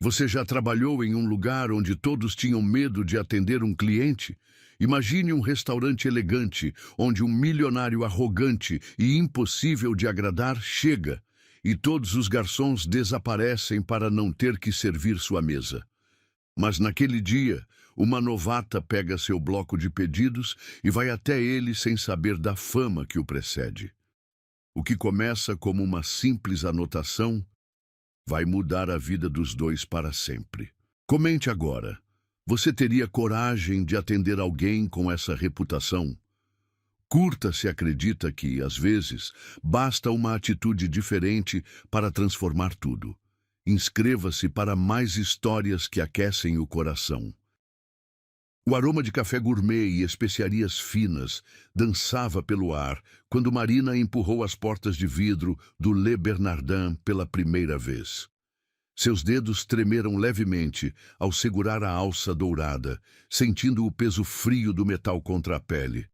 Você já trabalhou em um lugar onde todos tinham medo de atender um cliente? Imagine um restaurante elegante, onde um milionário arrogante e impossível de agradar chega, e todos os garçons desaparecem para não ter que servir sua mesa. Mas naquele dia, uma novata pega seu bloco de pedidos e vai até ele sem saber da fama que o precede. O que começa como uma simples anotação vai mudar a vida dos dois para sempre. Comente agora. Você teria coragem de atender alguém com essa reputação? Curta se acredita que, às vezes, basta uma atitude diferente para transformar tudo. Inscreva-se para mais histórias que aquecem o coração. O aroma de café gourmet e especiarias finas dançava pelo ar quando Marina empurrou as portas de vidro do Le Bernardin pela primeira vez. Seus dedos tremeram levemente ao segurar a alça dourada, sentindo o peso frio do metal contra a pele.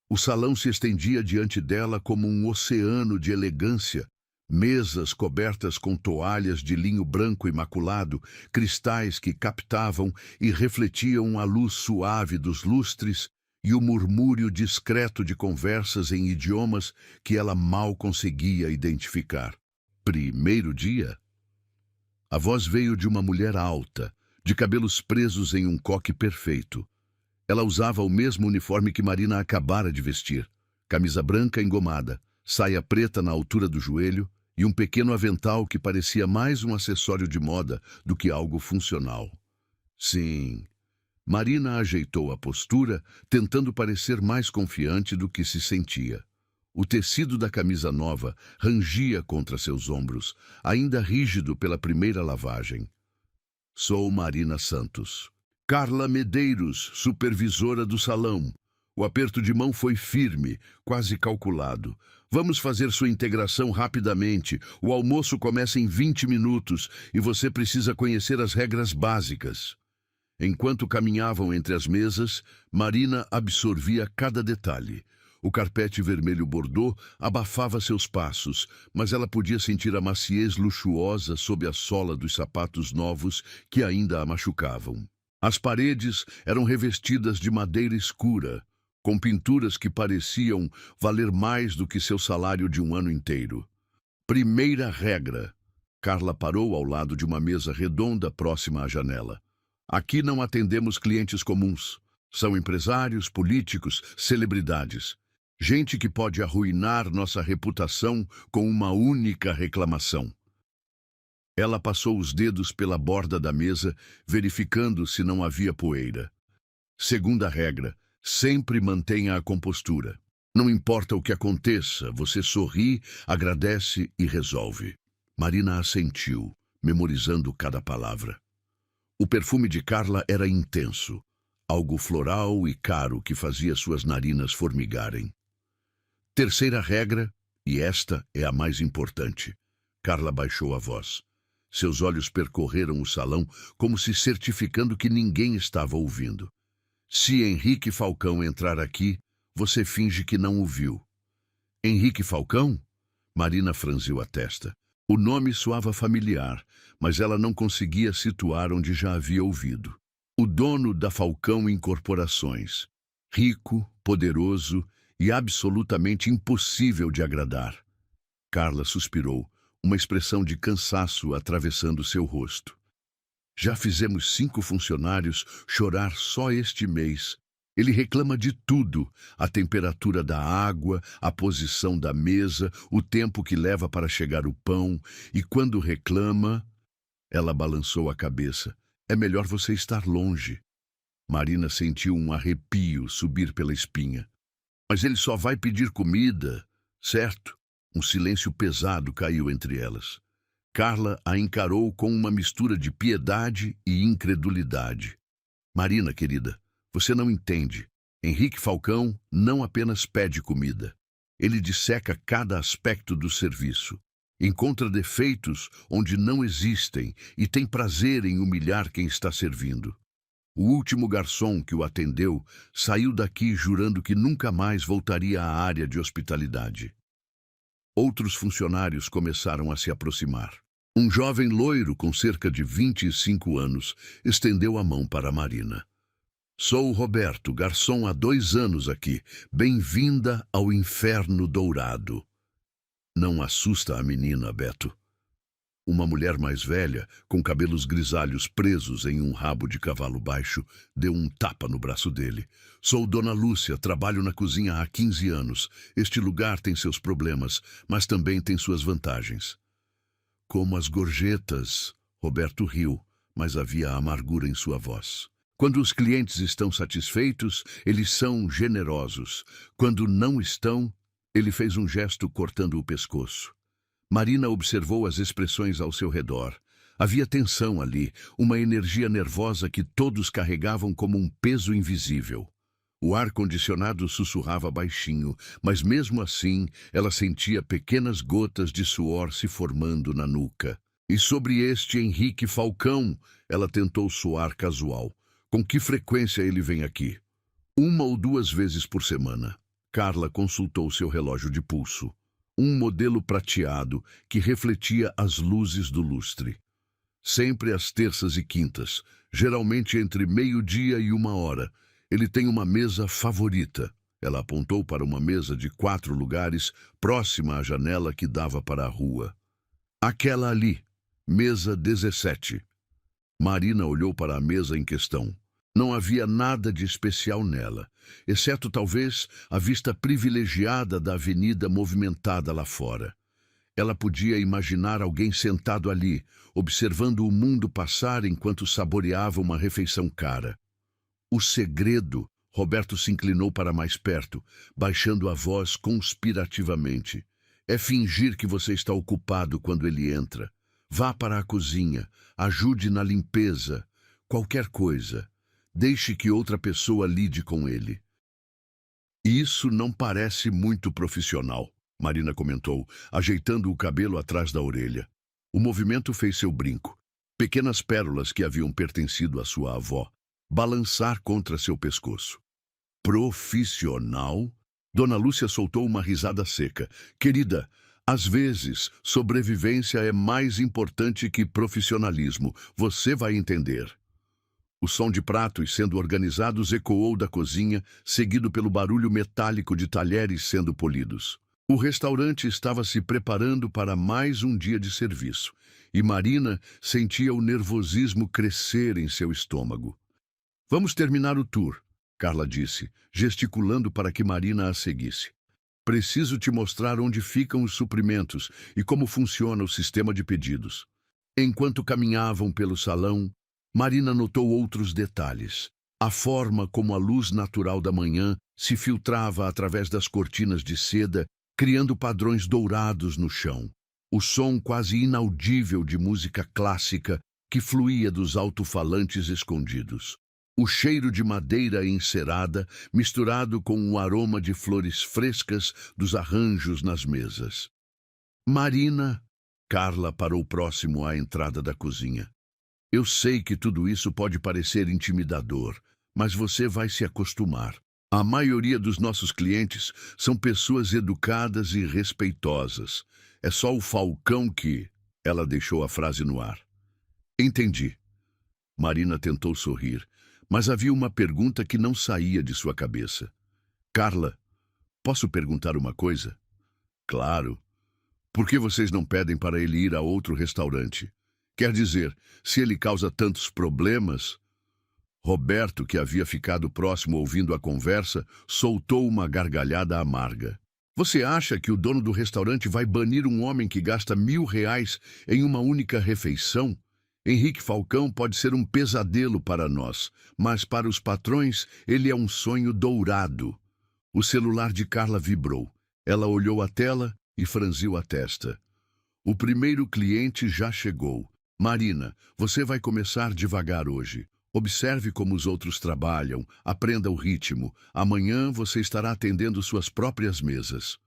O salão se estendia diante dela como um oceano de elegância. Mesas cobertas com toalhas de linho branco imaculado, cristais que captavam e refletiam a luz suave dos lustres e o murmúrio discreto de conversas em idiomas que ela mal conseguia identificar. Primeiro dia? A voz veio de uma mulher alta, de cabelos presos em um coque perfeito. Ela usava o mesmo uniforme que Marina acabara de vestir, camisa branca engomada, saia preta na altura do joelho e um pequeno avental que parecia mais um acessório de moda do que algo funcional. Sim, Marina ajeitou a postura, tentando parecer mais confiante do que se sentia. O tecido da camisa nova rangia contra seus ombros, ainda rígido pela primeira lavagem. Sou Marina Santos. Carla Medeiros, supervisora do salão. O aperto de mão foi firme, quase calculado. Vamos fazer sua integração rapidamente. O almoço começa em 20 minutos e você precisa conhecer as regras básicas. Enquanto caminhavam entre as mesas, Marina absorvia cada detalhe. O carpete vermelho bordô abafava seus passos, mas ela podia sentir a maciez luxuosa sob a sola dos sapatos novos que ainda a machucavam. As paredes eram revestidas de madeira escura, com pinturas que pareciam valer mais do que seu salário de um ano inteiro. Primeira regra. Carla parou ao lado de uma mesa redonda próxima à janela. Aqui não atendemos clientes comuns. São empresários, políticos, celebridades. Gente que pode arruinar nossa reputação com uma única reclamação. Ela passou os dedos pela borda da mesa, verificando se não havia poeira. Segunda regra. Sempre mantenha a compostura. Não importa o que aconteça, você sorri, agradece e resolve. Marina assentiu, memorizando cada palavra. O perfume de Carla era intenso, algo floral e caro que fazia suas narinas formigarem. Terceira regra, e esta é a mais importante. Carla baixou a voz. Seus olhos percorreram o salão como se certificando que ninguém estava ouvindo. Se Henrique Falcão entrar aqui, você finge que não o viu. Henrique Falcão? Marina franziu a testa. O nome soava familiar, mas ela não conseguia situar onde já havia ouvido. O dono da Falcão Incorporações. Rico, poderoso e absolutamente impossível de agradar. Carla suspirou, uma expressão de cansaço atravessando seu rosto. Já fizemos 5 funcionários chorar só este mês. Ele reclama de tudo, a temperatura da água, a posição da mesa, o tempo que leva para chegar o pão, e quando reclama... Ela balançou a cabeça. É melhor você estar longe. Marina sentiu um arrepio subir pela espinha. Mas ele só vai pedir comida, certo? Um silêncio pesado caiu entre elas. Carla a encarou com uma mistura de piedade e incredulidade. Marina, querida, você não entende. Henrique Falcão não apenas pede comida. Ele disseca cada aspecto do serviço. Encontra defeitos onde não existem e tem prazer em humilhar quem está servindo. O último garçom que o atendeu saiu daqui jurando que nunca mais voltaria à área de hospitalidade. Outros funcionários começaram a se aproximar. Um jovem loiro com cerca de 25 anos estendeu a mão para Marina. Sou o Roberto, garçom há 2 anos aqui. Bem-vinda ao Inferno Dourado. Não assusta a menina, Beto. Uma mulher mais velha, com cabelos grisalhos presos em um rabo de cavalo baixo, deu um tapa no braço dele. Sou Dona Lúcia, trabalho na cozinha há 15 anos. Este lugar tem seus problemas, mas também tem suas vantagens. Como as gorjetas, Roberto riu, mas havia amargura em sua voz. Quando os clientes estão satisfeitos, eles são generosos. Quando não estão, ele fez um gesto cortando o pescoço. Marina observou as expressões ao seu redor. Havia tensão ali, uma energia nervosa que todos carregavam como um peso invisível. O ar-condicionado sussurrava baixinho, mas mesmo assim ela sentia pequenas gotas de suor se formando na nuca. E sobre este Henrique Falcão, ela tentou soar casual. Com que frequência ele vem aqui? 1 ou 2 vezes por semana. Carla consultou seu relógio de pulso. Um modelo prateado que refletia as luzes do lustre. Sempre às terças e quintas, geralmente entre 12:00 e 1h. Ele tem uma mesa favorita. Ela apontou para uma mesa de 4 lugares, próxima à janela que dava para a rua. Aquela ali, mesa 17. Marina olhou para a mesa em questão. Não havia nada de especial nela, exceto talvez a vista privilegiada da avenida movimentada lá fora. Ela podia imaginar alguém sentado ali, observando o mundo passar enquanto saboreava uma refeição cara. O segredo, Roberto se inclinou para mais perto, baixando a voz conspirativamente. É fingir que você está ocupado quando ele entra. Vá para a cozinha, ajude na limpeza, qualquer coisa. Deixe que outra pessoa lide com ele. Isso não parece muito profissional, Marina comentou, ajeitando o cabelo atrás da orelha. O movimento fez seu brinco. Pequenas pérolas que haviam pertencido à sua avó, balançar contra seu pescoço. Profissional? Dona Lúcia soltou uma risada seca. Querida, às vezes, sobrevivência é mais importante que profissionalismo. Você vai entender. O som de pratos sendo organizados ecoou da cozinha, seguido pelo barulho metálico de talheres sendo polidos. O restaurante estava se preparando para mais um dia de serviço, e Marina sentia o nervosismo crescer em seu estômago. Vamos terminar o tour, Carla disse, gesticulando para que Marina a seguisse. Preciso te mostrar onde ficam os suprimentos e como funciona o sistema de pedidos. Enquanto caminhavam pelo salão, Marina notou outros detalhes. A forma como a luz natural da manhã se filtrava através das cortinas de seda, criando padrões dourados no chão. O som quase inaudível de música clássica que fluía dos alto-falantes escondidos. O cheiro de madeira encerada, misturado com o aroma de flores frescas dos arranjos nas mesas. Marina, Carla parou próximo à entrada da cozinha. Eu sei que tudo isso pode parecer intimidador, mas você vai se acostumar. A maioria dos nossos clientes são pessoas educadas e respeitosas. É só o Falcão que... Ela deixou a frase no ar. Entendi. Marina tentou sorrir, mas havia uma pergunta que não saía de sua cabeça. Carla, posso perguntar uma coisa? Claro. Por que vocês não pedem para ele ir a outro restaurante? Quer dizer, se ele causa tantos problemas... Roberto, que havia ficado próximo ouvindo a conversa, soltou uma gargalhada amarga. Você acha que o dono do restaurante vai banir um homem que gasta R$ 1.000 em uma única refeição? Henrique Falcão pode ser um pesadelo para nós, mas para os patrões ele é um sonho dourado. O celular de Carla vibrou. Ela olhou a tela e franziu a testa. O primeiro cliente já chegou. Marina, você vai começar devagar hoje. Observe como os outros trabalham, aprenda o ritmo. Amanhã você estará atendendo suas próprias mesas.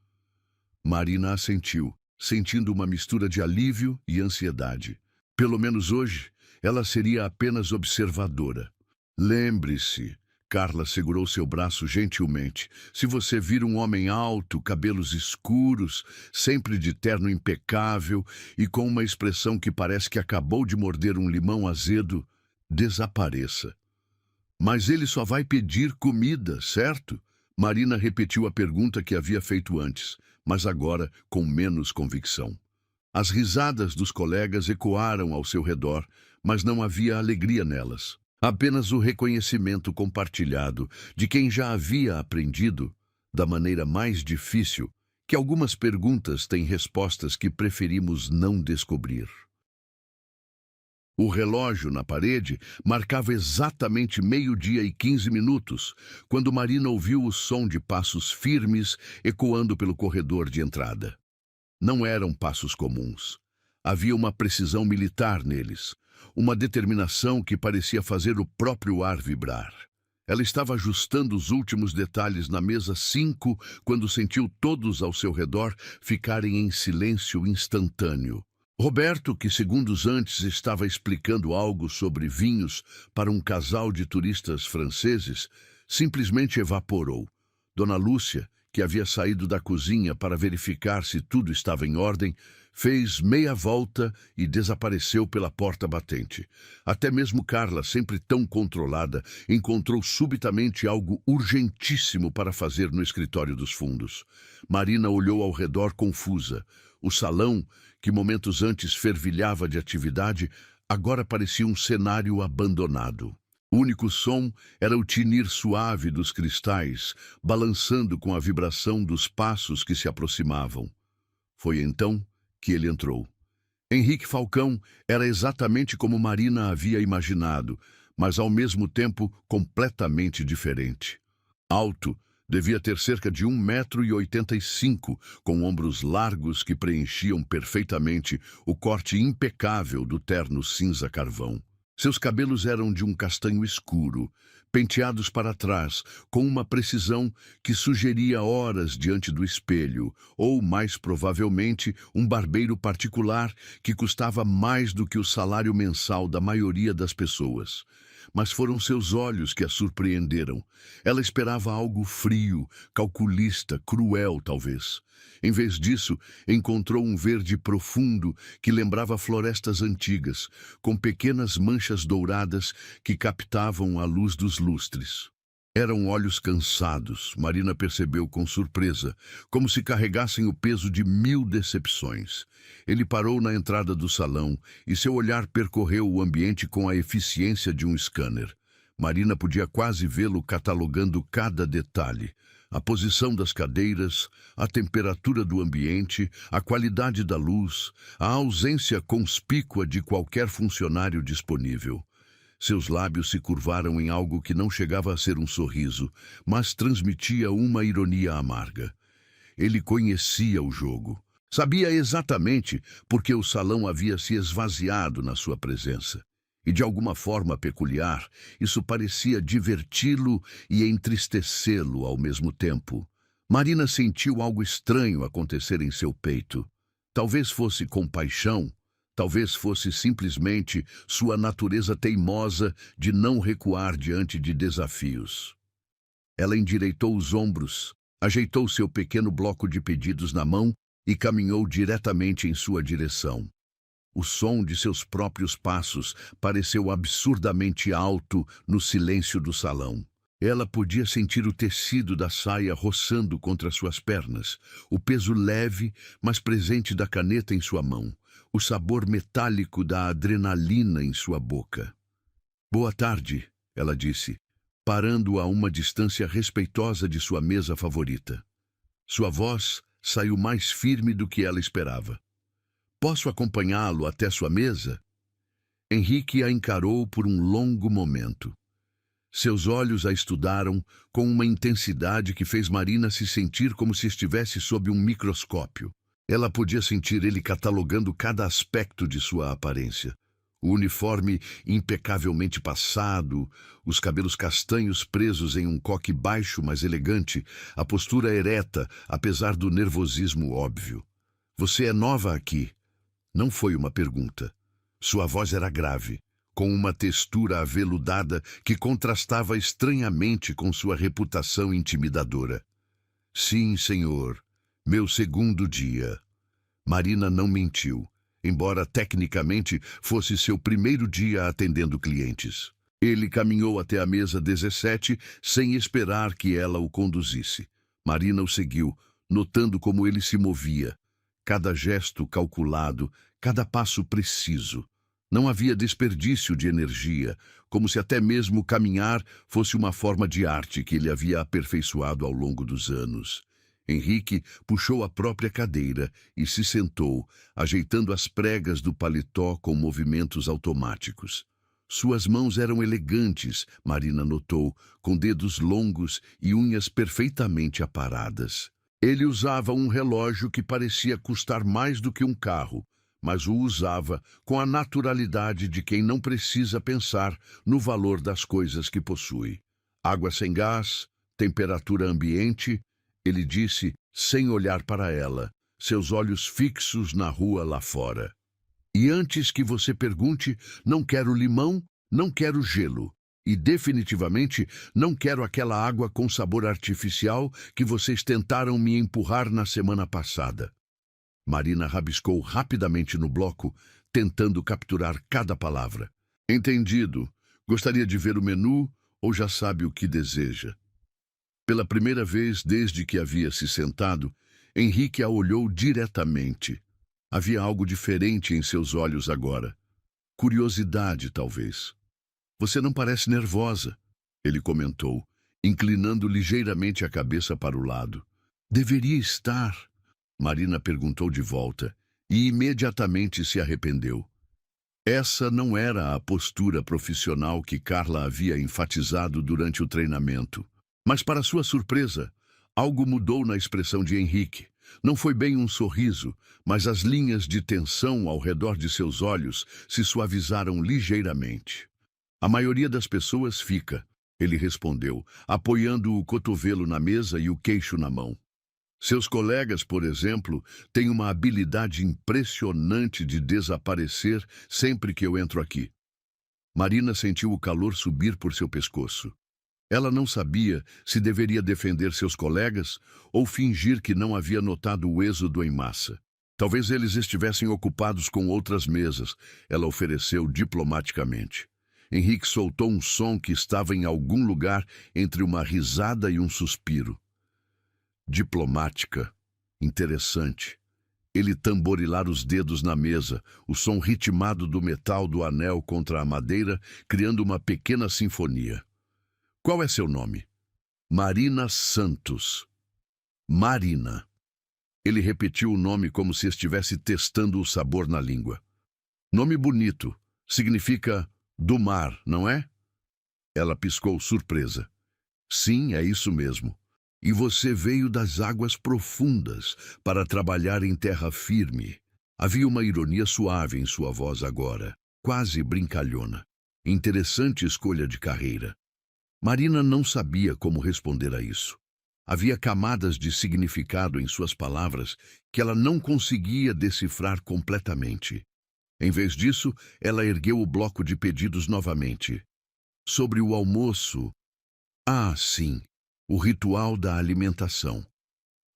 Marina assentiu, sentindo uma mistura de alívio e ansiedade. Pelo menos hoje, ela seria apenas observadora. Lembre-se, Carla segurou seu braço gentilmente. Se você vir um homem alto, cabelos escuros, sempre de terno impecável e com uma expressão que parece que acabou de morder um limão azedo, desapareça. Mas ele só vai pedir comida, certo? Marina repetiu a pergunta que havia feito antes, mas agora com menos convicção. As risadas dos colegas ecoaram ao seu redor, mas não havia alegria nelas. Apenas o reconhecimento compartilhado de quem já havia aprendido, da maneira mais difícil, que algumas perguntas têm respostas que preferimos não descobrir. O relógio na parede marcava exatamente 12:15, quando Marina ouviu o som de passos firmes ecoando pelo corredor de entrada. Não eram passos comuns. Havia uma precisão militar neles, uma determinação que parecia fazer o próprio ar vibrar. Ela estava ajustando os últimos detalhes na mesa 5 quando sentiu todos ao seu redor ficarem em silêncio instantâneo. Roberto, que segundos antes estava explicando algo sobre vinhos para um casal de turistas franceses, simplesmente evaporou. Dona Lúcia, que havia saído da cozinha para verificar se tudo estava em ordem, fez meia volta e desapareceu pela porta batente. Até mesmo Carla, sempre tão controlada, encontrou subitamente algo urgentíssimo para fazer no escritório dos fundos. Marina olhou ao redor confusa. O salão, que momentos antes fervilhava de atividade, agora parecia um cenário abandonado. O único som era o tinir suave dos cristais, balançando com a vibração dos passos que se aproximavam. Foi então que ele entrou. Henrique Falcão era exatamente como Marina havia imaginado, mas ao mesmo tempo completamente diferente. Alto, devia ter cerca de 1,85 m, com ombros largos que preenchiam perfeitamente o corte impecável do terno cinza carvão. Seus cabelos eram de um castanho escuro, penteados para trás, com uma precisão que sugeria horas diante do espelho, ou, mais provavelmente, um barbeiro particular que custava mais do que o salário mensal da maioria das pessoas. Mas foram seus olhos que a surpreenderam. Ela esperava algo frio, calculista, cruel, talvez. Em vez disso, encontrou um verde profundo que lembrava florestas antigas, com pequenas manchas douradas que captavam a luz dos lustres. Eram olhos cansados, Marina percebeu com surpresa, como se carregassem o peso de 1000 decepções. Ele parou na entrada do salão e seu olhar percorreu o ambiente com a eficiência de um scanner. Marina podia quase vê-lo catalogando cada detalhe. A posição das cadeiras, a temperatura do ambiente, a qualidade da luz, a ausência conspícua de qualquer funcionário disponível. Seus lábios se curvaram em algo que não chegava a ser um sorriso, mas transmitia uma ironia amarga. Ele conhecia o jogo. Sabia exatamente porque o salão havia se esvaziado na sua presença. E de alguma forma peculiar, isso parecia diverti-lo e entristecê-lo ao mesmo tempo. Marina sentiu algo estranho acontecer em seu peito. Talvez fosse compaixão, talvez fosse simplesmente sua natureza teimosa de não recuar diante de desafios. Ela endireitou os ombros, ajeitou seu pequeno bloco de pedidos na mão e caminhou diretamente em sua direção. O som de seus próprios passos pareceu absurdamente alto no silêncio do salão. Ela podia sentir o tecido da saia roçando contra suas pernas, o peso leve, mas presente da caneta em sua mão, o sabor metálico da adrenalina em sua boca. "Boa tarde", ela disse, parando a uma distância respeitosa de sua mesa favorita. Sua voz saiu mais firme do que ela esperava. "Posso acompanhá-lo até sua mesa?" Henrique a encarou por um longo momento. Seus olhos a estudaram com uma intensidade que fez Marina se sentir como se estivesse sob um microscópio. Ela podia sentir ele catalogando cada aspecto de sua aparência. O uniforme impecavelmente passado, os cabelos castanhos presos em um coque baixo mas elegante, a postura ereta, apesar do nervosismo óbvio. "Você é nova aqui?" Não foi uma pergunta. Sua voz era grave. com uma textura aveludada que contrastava estranhamente com sua reputação intimidadora. Sim, senhor, meu segundo dia. Marina não mentiu, embora tecnicamente fosse seu primeiro dia atendendo clientes. Ele caminhou até a mesa 17 sem esperar que ela o conduzisse. Marina o seguiu, notando como ele se movia. Cada gesto calculado, cada passo preciso. Não havia desperdício de energia, como se até mesmo caminhar fosse uma forma de arte que ele havia aperfeiçoado ao longo dos anos. Henrique puxou a própria cadeira e se sentou, ajeitando as pregas do paletó com movimentos automáticos. Suas mãos eram elegantes, Marina notou, com dedos longos e unhas perfeitamente aparadas. Ele usava um relógio que parecia custar mais do que um carro, mas o usava com a naturalidade de quem não precisa pensar no valor das coisas que possui. Água sem gás, temperatura ambiente, ele disse sem olhar para ela, seus olhos fixos na rua lá fora. E antes que você pergunte, não quero limão, não quero gelo. E definitivamente não quero aquela água com sabor artificial que vocês tentaram me empurrar na semana passada. Marina rabiscou rapidamente no bloco, tentando capturar cada palavra. Entendido. Gostaria de ver o menu ou já sabe o que deseja? Pela primeira vez desde que havia se sentado, Henrique a olhou diretamente. Havia algo diferente em seus olhos agora. Curiosidade, talvez. Você não parece nervosa, ele comentou, inclinando ligeiramente a cabeça para o lado. Deveria estar, Marina perguntou de volta, e imediatamente se arrependeu. Essa não era a postura profissional que Carla havia enfatizado durante o treinamento. Mas, para sua surpresa, algo mudou na expressão de Henrique. Não foi bem um sorriso, mas as linhas de tensão ao redor de seus olhos se suavizaram ligeiramente. A maioria das pessoas fica, ele respondeu, apoiando o cotovelo na mesa e o queixo na mão. Seus colegas, por exemplo, têm uma habilidade impressionante de desaparecer sempre que eu entro aqui. Marina sentiu o calor subir por seu pescoço. Ela não sabia se deveria defender seus colegas ou fingir que não havia notado o êxodo em massa. Talvez eles estivessem ocupados com outras mesas, ela ofereceu diplomaticamente. Henrique soltou um som que estava em algum lugar entre uma risada e um suspiro. Diplomática. Interessante. Ele tamborilar os dedos na mesa, o som ritmado do metal do anel contra a madeira, criando uma pequena sinfonia. Qual é seu nome? Marina Santos. Marina. Ele repetiu o nome como se estivesse testando o sabor na língua. Nome bonito. Significa do mar, não é? Ela piscou surpresa. Sim, é isso mesmo. E você veio das águas profundas para trabalhar em terra firme. Havia uma ironia suave em sua voz agora, quase brincalhona. Interessante escolha de carreira. Marina não sabia como responder a isso. Havia camadas de significado em suas palavras que ela não conseguia decifrar completamente. Em vez disso, ela ergueu o bloco de pedidos novamente. Sobre o almoço... Ah, sim, o ritual da alimentação.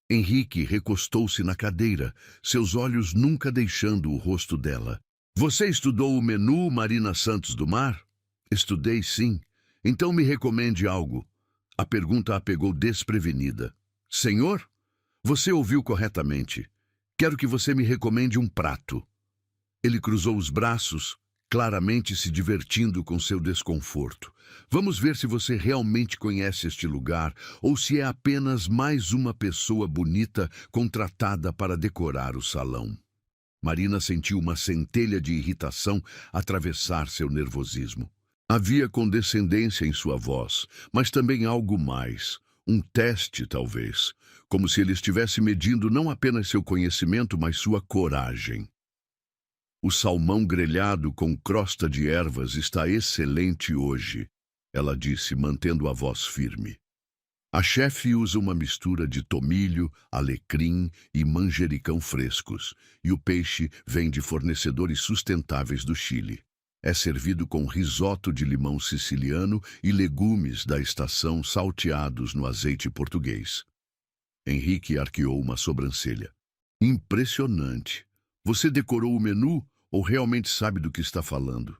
Henrique recostou-se na cadeira, seus olhos nunca deixando o rosto dela. Você estudou o menu, Marina Santos do Mar? Estudei, sim. Então me recomende algo. A pergunta a pegou desprevenida. Senhor? Você ouviu corretamente. Quero que você me recomende um prato. Ele cruzou os braços, claramente se divertindo com seu desconforto. Vamos ver se você realmente conhece este lugar ou se é apenas mais uma pessoa bonita contratada para decorar o salão. Marina sentiu uma centelha de irritação atravessar seu nervosismo. Havia condescendência em sua voz, mas também algo mais. Um teste, talvez. Como se ele estivesse medindo não apenas seu conhecimento, mas sua coragem. O salmão grelhado com crosta de ervas está excelente hoje, ela disse, mantendo a voz firme. A chefe usa uma mistura de tomilho, alecrim e manjericão frescos, e o peixe vem de fornecedores sustentáveis do Chile. É servido com risoto de limão siciliano e legumes da estação salteados no azeite português. Henrique arqueou uma sobrancelha. Impressionante. Você decorou o menu ou realmente sabe do que está falando?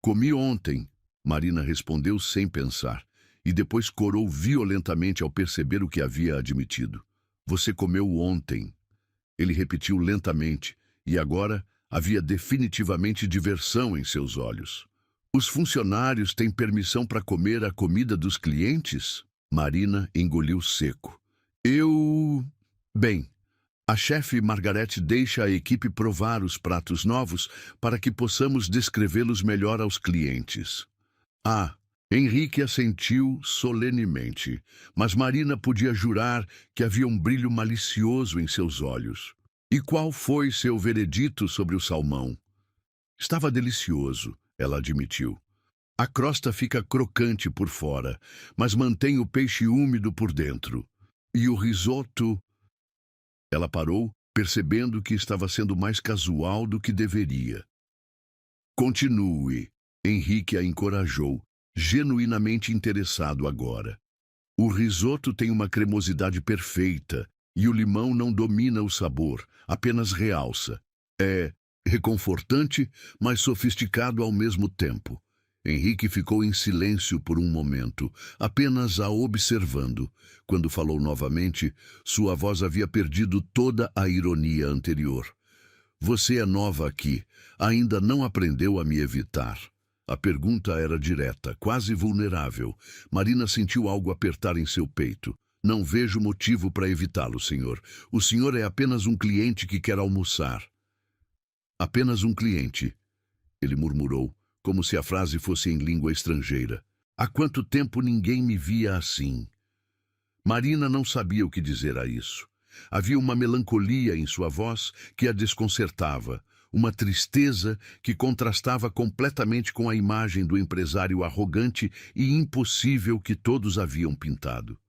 Comi ontem, Marina respondeu sem pensar, e depois corou violentamente ao perceber o que havia admitido. Você comeu ontem. Ele repetiu lentamente, e agora havia definitivamente diversão em seus olhos. Os funcionários têm permissão para comer a comida dos clientes? Marina engoliu seco. Bem, a chefe Margarete deixa a equipe provar os pratos novos para que possamos descrevê-los melhor aos clientes. Henrique assentiu solenemente, mas Marina podia jurar que havia um brilho malicioso em seus olhos. E qual foi seu veredito sobre o salmão? Estava delicioso, ela admitiu. A crosta fica crocante por fora, mas mantém o peixe úmido por dentro. E o risoto? Ela parou, percebendo que estava sendo mais casual do que deveria. Continue, Henrique a encorajou, genuinamente interessado agora. O risoto tem uma cremosidade perfeita e o limão não domina o sabor, apenas realça. É reconfortante, mas sofisticado ao mesmo tempo. Henrique ficou em silêncio por um momento, apenas a observando. Quando falou novamente, sua voz havia perdido toda a ironia anterior. Você é nova aqui, ainda não aprendeu a me evitar. A pergunta era direta, quase vulnerável. Marina sentiu algo apertar em seu peito. Não vejo motivo para evitá-lo, senhor. O senhor é apenas um cliente que quer almoçar. Apenas um cliente, ele murmurou, como se a frase fosse em língua estrangeira. Há quanto tempo ninguém me via assim? Marina não sabia o que dizer a isso. Havia uma melancolia em sua voz que a desconcertava, uma tristeza que contrastava completamente com a imagem do empresário arrogante e impossível que todos haviam pintado.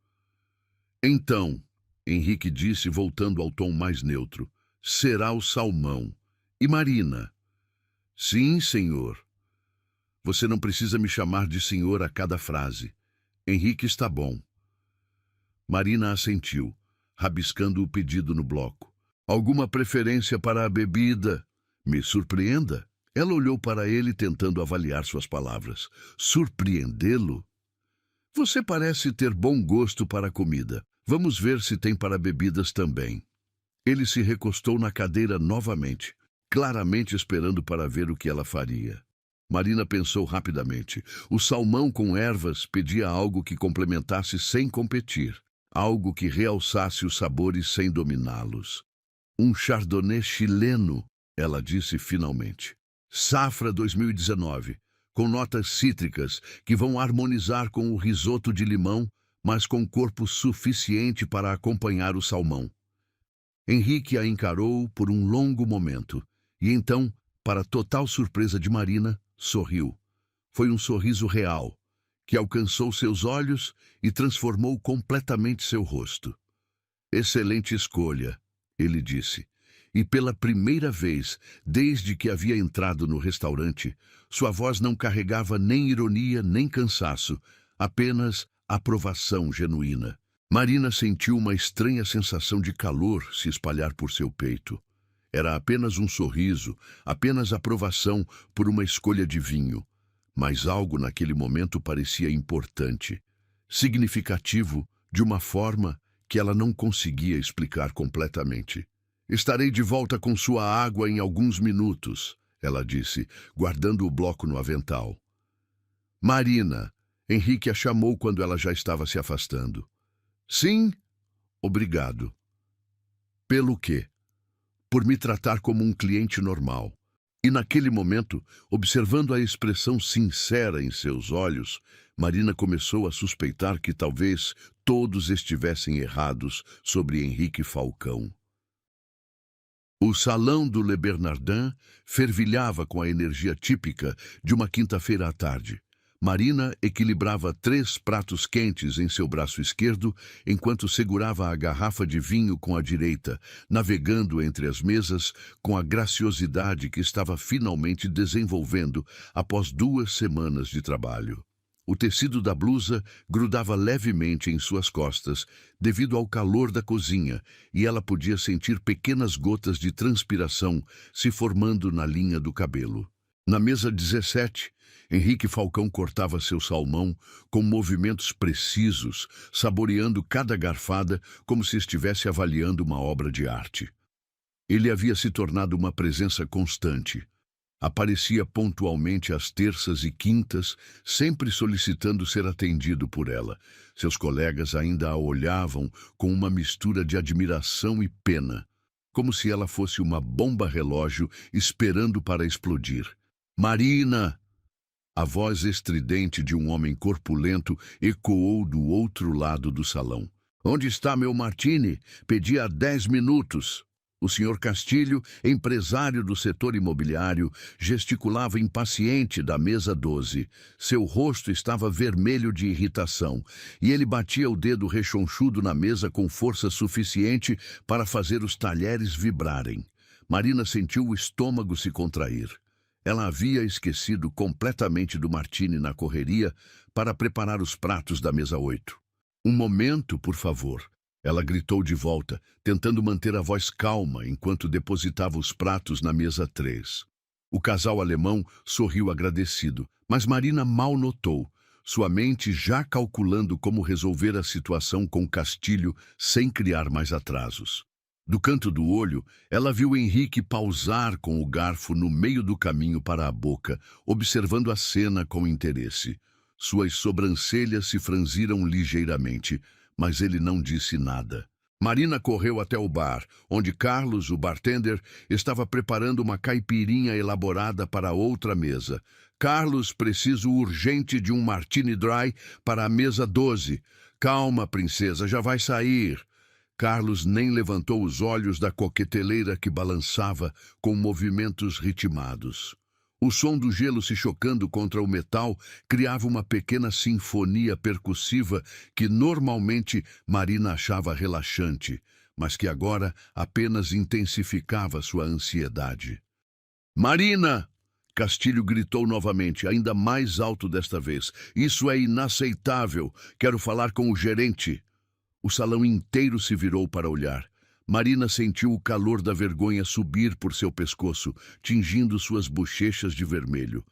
Então, Henrique disse, voltando ao tom mais neutro, será o salmão. E Marina? Sim, senhor. Você não precisa me chamar de senhor a cada frase. Henrique está bom. Marina assentiu, rabiscando o pedido no bloco. Alguma preferência para a bebida? Me surpreenda. Ela olhou para ele tentando avaliar suas palavras. Surpreendê-lo? Você parece ter bom gosto para a comida. Vamos ver se tem para bebidas também. Ele se recostou na cadeira novamente, claramente esperando para ver o que ela faria. Marina pensou rapidamente. O salmão com ervas pedia algo que complementasse sem competir, algo que realçasse os sabores sem dominá-los. Um chardonnay chileno, ela disse finalmente. Safra 2019, com notas cítricas que vão harmonizar com o risoto de limão, mas com corpo suficiente para acompanhar o salmão. Henrique a encarou por um longo momento, e então, para total surpresa de Marina, sorriu. Foi um sorriso real, que alcançou seus olhos e transformou completamente seu rosto. Excelente escolha, ele disse. E pela primeira vez, desde que havia entrado no restaurante, sua voz não carregava nem ironia nem cansaço, apenas aprovação genuína. Marina sentiu uma estranha sensação de calor se espalhar por seu peito. Era apenas um sorriso, apenas aprovação por uma escolha de vinho. Mas algo naquele momento parecia importante, significativo, de uma forma que ela não conseguia explicar completamente. Estarei de volta com sua água em alguns minutos, ela disse, guardando o bloco no avental. Marina, Henrique a chamou quando ela já estava se afastando. Sim, obrigado. Pelo quê? Por me tratar como um cliente normal. E naquele momento, observando a expressão sincera em seus olhos, Marina começou a suspeitar que talvez todos estivessem errados sobre Henrique Falcão. O salão do Le Bernardin fervilhava com a energia típica de uma quinta-feira à tarde. Marina equilibrava 3 pratos quentes em seu braço esquerdo, enquanto segurava a garrafa de vinho com a direita, navegando entre as mesas com a graciosidade que estava finalmente desenvolvendo após 2 semanas de trabalho. O tecido da blusa grudava levemente em suas costas devido ao calor da cozinha, e ela podia sentir pequenas gotas de transpiração se formando na linha do cabelo. Na mesa 17, Henrique Falcão cortava seu salmão com movimentos precisos, saboreando cada garfada como se estivesse avaliando uma obra de arte. Ele havia se tornado uma presença constante. Aparecia pontualmente às terças e quintas, sempre solicitando ser atendido por ela. Seus colegas ainda a olhavam com uma mistura de admiração e pena, como se ela fosse uma bomba-relógio esperando para explodir. "Marina!" A voz estridente de um homem corpulento ecoou do outro lado do salão. "Onde está meu martini? Pedi há 10 minutos." O senhor Castilho, empresário do setor imobiliário, gesticulava impaciente da mesa 12. Seu rosto estava vermelho de irritação, e ele batia o dedo rechonchudo na mesa com força suficiente para fazer os talheres vibrarem. Marina sentiu o estômago se contrair. Ela havia esquecido completamente do martini na correria para preparar os pratos da mesa 8. "Um momento, por favor." Ela gritou de volta, tentando manter a voz calma enquanto depositava os pratos na mesa 3. O casal alemão sorriu agradecido, mas Marina mal notou, sua mente já calculando como resolver a situação com Castilho sem criar mais atrasos. Do canto do olho, ela viu Henrique pausar com o garfo no meio do caminho para a boca, observando a cena com interesse. Suas sobrancelhas se franziram ligeiramente, mas ele não disse nada. Marina correu até o bar, onde Carlos, o bartender, estava preparando uma caipirinha elaborada para outra mesa. "Carlos, preciso urgente de um martini dry para a mesa 12. "Calma, princesa, já vai sair." Carlos nem levantou os olhos da coqueteleira que balançava com movimentos ritmados. O som do gelo se chocando contra o metal criava uma pequena sinfonia percussiva que normalmente Marina achava relaxante, mas que agora apenas intensificava sua ansiedade. "Marina!" Castilho gritou novamente, ainda mais alto desta vez. "Isso é inaceitável. Quero falar com o gerente." O salão inteiro se virou para olhar. Marina sentiu o calor da vergonha subir por seu pescoço, tingindo suas bochechas de vermelho.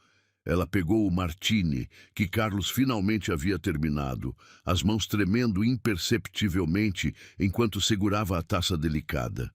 Ela pegou o martini, que Carlos finalmente havia terminado, as mãos tremendo imperceptivelmente enquanto segurava a taça delicada.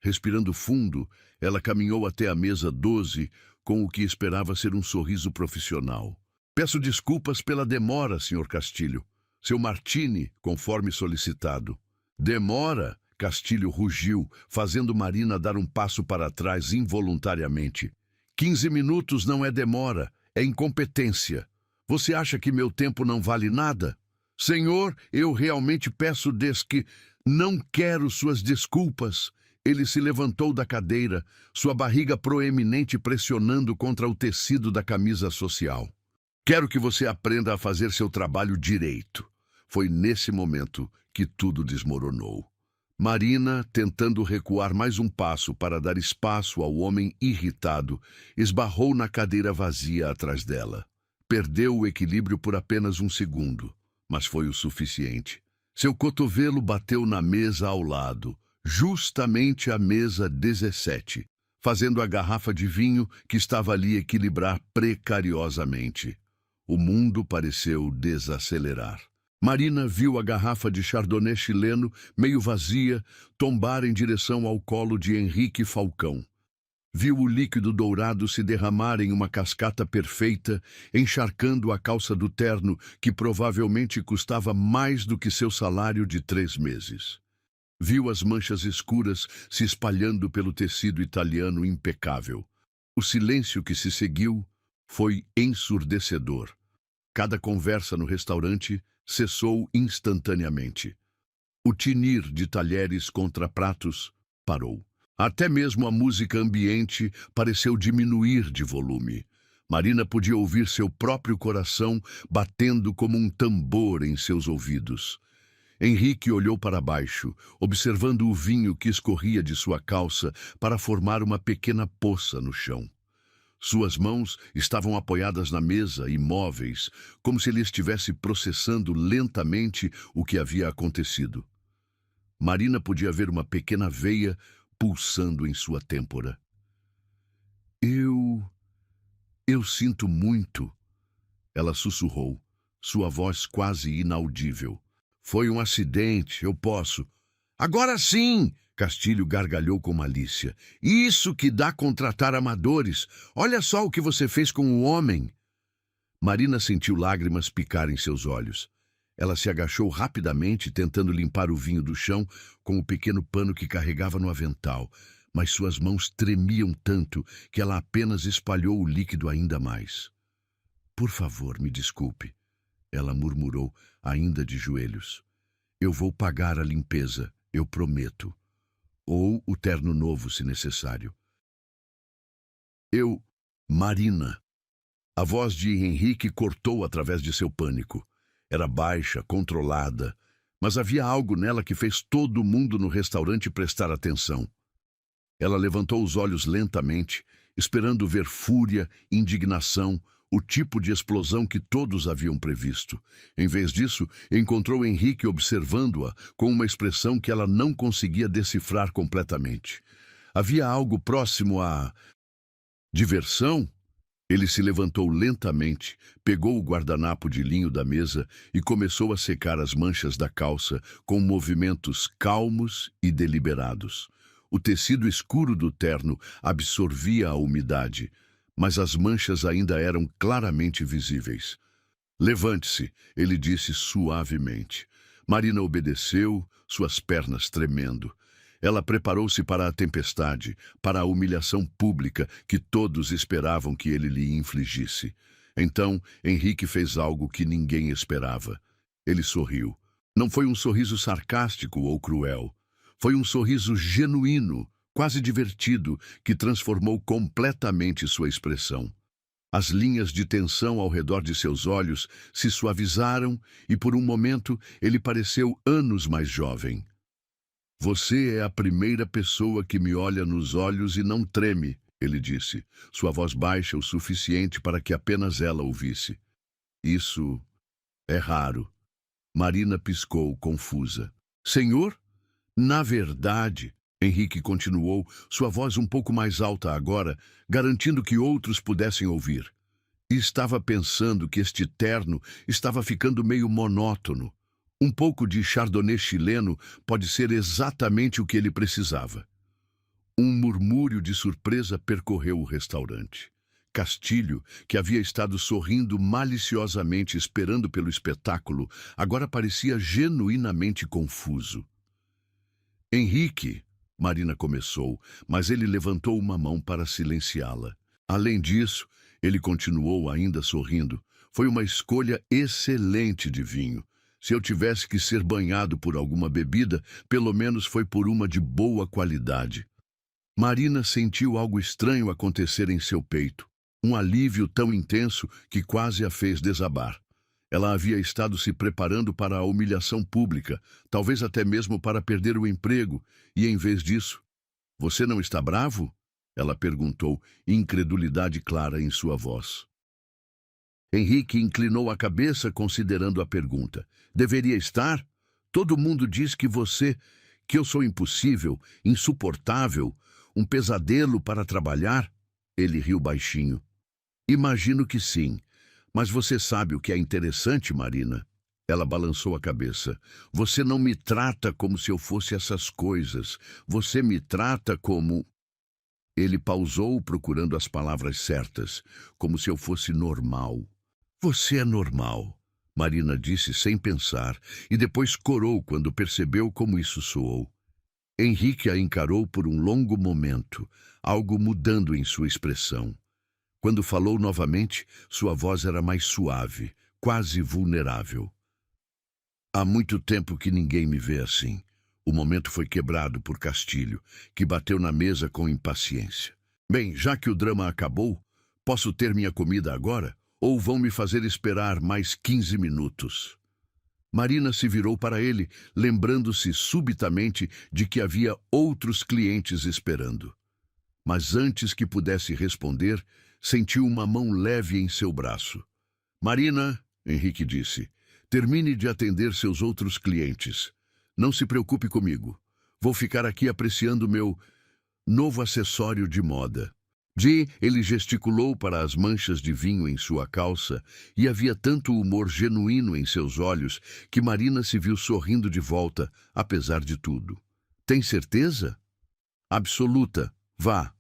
Respirando fundo, ela caminhou até a mesa 12 com o que esperava ser um sorriso profissional. "Peço desculpas pela demora, Sr. Castilho. Seu martini, conforme solicitado." "Demora?" Castilho rugiu, fazendo Marina dar um passo para trás involuntariamente. 15 minutos não é demora, é incompetência. Você acha que meu tempo não vale nada? Senhor, eu realmente peço que não quero suas desculpas." Ele se levantou da cadeira, sua barriga proeminente pressionando contra o tecido da camisa social. "Quero que você aprenda a fazer seu trabalho direito." Foi nesse momento que tudo desmoronou. Marina, tentando recuar mais um passo para dar espaço ao homem irritado, esbarrou na cadeira vazia atrás dela. Perdeu o equilíbrio por apenas um segundo, mas foi o suficiente. Seu cotovelo bateu na mesa ao lado, justamente a mesa 17, fazendo a garrafa de vinho que estava ali equilibrar precariosamente. O mundo pareceu desacelerar. Marina viu a garrafa de chardonnay chileno, meio vazia, tombar em direção ao colo de Henrique Falcão. Viu o líquido dourado se derramar em uma cascata perfeita, encharcando a calça do terno, que provavelmente custava mais do que seu salário de 3 meses. Viu as manchas escuras se espalhando pelo tecido italiano impecável. O silêncio que se seguiu foi ensurdecedor. Cada conversa no restaurante cessou instantaneamente. O tinir de talheres contra pratos parou. Até mesmo a música ambiente pareceu diminuir de volume. Marina podia ouvir seu próprio coração batendo como um tambor em seus ouvidos. Henrique olhou para baixo, observando o vinho que escorria de sua calça para formar uma pequena poça no chão. Suas mãos estavam apoiadas na mesa, imóveis, como se ele estivesse processando lentamente o que havia acontecido. Marina podia ver uma pequena veia pulsando em sua têmpora. Eu sinto muito, ela sussurrou, sua voz quase inaudível. Foi um acidente, eu posso. Agora sim! Castilho gargalhou com malícia. Isso que dá contratar amadores. Olha só o que você fez com o homem. Marina sentiu lágrimas picar em seus olhos. Ela se agachou rapidamente, tentando limpar o vinho do chão com o pequeno pano que carregava no avental, mas suas mãos tremiam tanto que ela apenas espalhou o líquido ainda mais. Por favor, me desculpe, ela murmurou, ainda de joelhos. Eu vou pagar a limpeza, eu prometo. Ou o terno novo, se necessário. Marina. A voz de Henrique cortou através de seu pânico. Era baixa, controlada, mas havia algo nela que fez todo mundo no restaurante prestar atenção. Ela levantou os olhos lentamente, esperando ver fúria, indignação, o tipo de explosão que todos haviam previsto. Em vez disso, encontrou Henrique observando-a com uma expressão que ela não conseguia decifrar completamente. Havia algo próximo a diversão? Ele se levantou lentamente, pegou o guardanapo de linho da mesa e começou a secar as manchas da calça com movimentos calmos e deliberados. O tecido escuro do terno absorvia a umidade, mas as manchas ainda eram claramente visíveis. Levante-se, ele disse suavemente. Marina obedeceu, suas pernas tremendo. Ela preparou-se para a tempestade, para a humilhação pública que todos esperavam que ele lhe infligisse. Então, Henrique fez algo que ninguém esperava. Ele sorriu. Não foi um sorriso sarcástico ou cruel. Foi um sorriso genuíno, quase divertido, que transformou completamente sua expressão. As linhas de tensão ao redor de seus olhos se suavizaram e, por um momento, ele pareceu anos mais jovem. Você é a primeira pessoa que me olha nos olhos e não treme, ele disse, sua voz baixa o suficiente para que apenas ela ouvisse. Isso é raro. Marina piscou, confusa. Senhor? Na verdade, Henrique continuou, sua voz um pouco mais alta agora, garantindo que outros pudessem ouvir. E estava pensando que este terno estava ficando meio monótono. Um pouco de chardonnay chileno pode ser exatamente o que ele precisava. Um murmúrio de surpresa percorreu o restaurante. Castilho, que havia estado sorrindo maliciosamente esperando pelo espetáculo, agora parecia genuinamente confuso. Henrique, Marina começou, mas ele levantou uma mão para silenciá-la. Além disso, ele continuou ainda sorrindo. Foi uma escolha excelente de vinho. Se eu tivesse que ser banhado por alguma bebida, pelo menos foi por uma de boa qualidade. Marina sentiu algo estranho acontecer em seu peito. Um alívio tão intenso que quase a fez desabar. Ela havia estado se preparando para a humilhação pública, talvez até mesmo para perder o emprego, e em vez disso... Você não está bravo? Ela perguntou, incredulidade clara em sua voz. Henrique inclinou a cabeça considerando a pergunta. Deveria estar? Todo mundo diz que eu sou impossível, insuportável, um pesadelo para trabalhar? Ele riu baixinho. Imagino que sim. Mas você sabe o que é interessante, Marina? Ela balançou a cabeça. Você não me trata como se eu fosse essas coisas. Você me trata como... Ele pausou procurando as palavras certas, como se eu fosse normal. Você é normal, Marina disse sem pensar, e depois corou quando percebeu como isso soou. Henrique a encarou por um longo momento, algo mudando em sua expressão. Quando falou novamente, sua voz era mais suave, quase vulnerável. Há muito tempo que ninguém me vê assim. O momento foi quebrado por Castilho, que bateu na mesa com impaciência. Bem, já que o drama acabou, Posso ter minha comida agora? Ou vão me fazer esperar mais 15 minutos? Marina se virou para ele, lembrando-se subitamente de que havia outros clientes esperando. Mas antes que pudesse responder, sentiu uma mão leve em seu braço. Marina, Henrique disse, termine de atender seus outros clientes. Não se preocupe comigo. Vou ficar aqui apreciando meu novo acessório de moda. Ele gesticulou para as manchas de vinho em sua calça e havia tanto humor genuíno em seus olhos que Marina se viu sorrindo de volta, apesar de tudo. Tem certeza? Absoluta. Vá.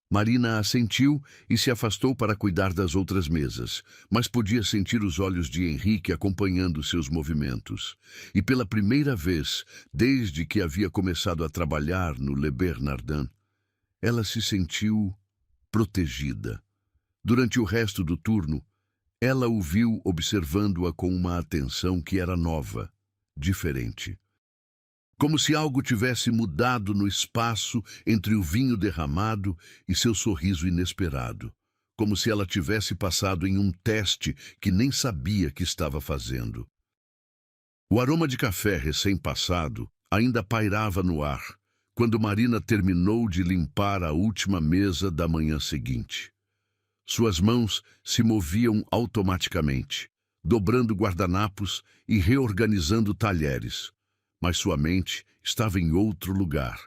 Marina assentiu e se afastou para cuidar das outras mesas, mas podia sentir os olhos de Henrique acompanhando seus movimentos. E pela primeira vez, desde que havia começado a trabalhar no Le Bernardin, ela se sentiu protegida. Durante o resto do turno, ela o viu observando-a com uma atenção que era nova, diferente. Como se algo tivesse mudado no espaço entre o vinho derramado e seu sorriso inesperado. Como se ela tivesse passado em um teste que nem sabia que estava fazendo. O aroma de café recém-passado ainda pairava no ar, quando Marina terminou de limpar a última mesa da manhã seguinte. Suas mãos se moviam automaticamente, dobrando guardanapos e reorganizando talheres, mas sua mente estava em outro lugar.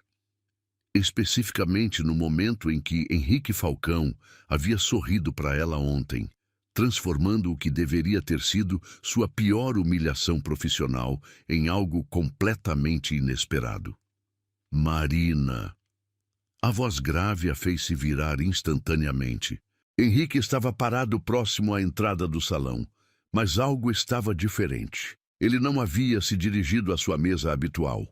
Especificamente no momento em que Henrique Falcão havia sorrido para ela ontem, transformando o que deveria ter sido sua pior humilhação profissional em algo completamente inesperado. Marina. A voz grave a fez se virar instantaneamente. Henrique estava parado próximo à entrada do salão, mas algo estava diferente. Ele não havia se dirigido à sua mesa habitual.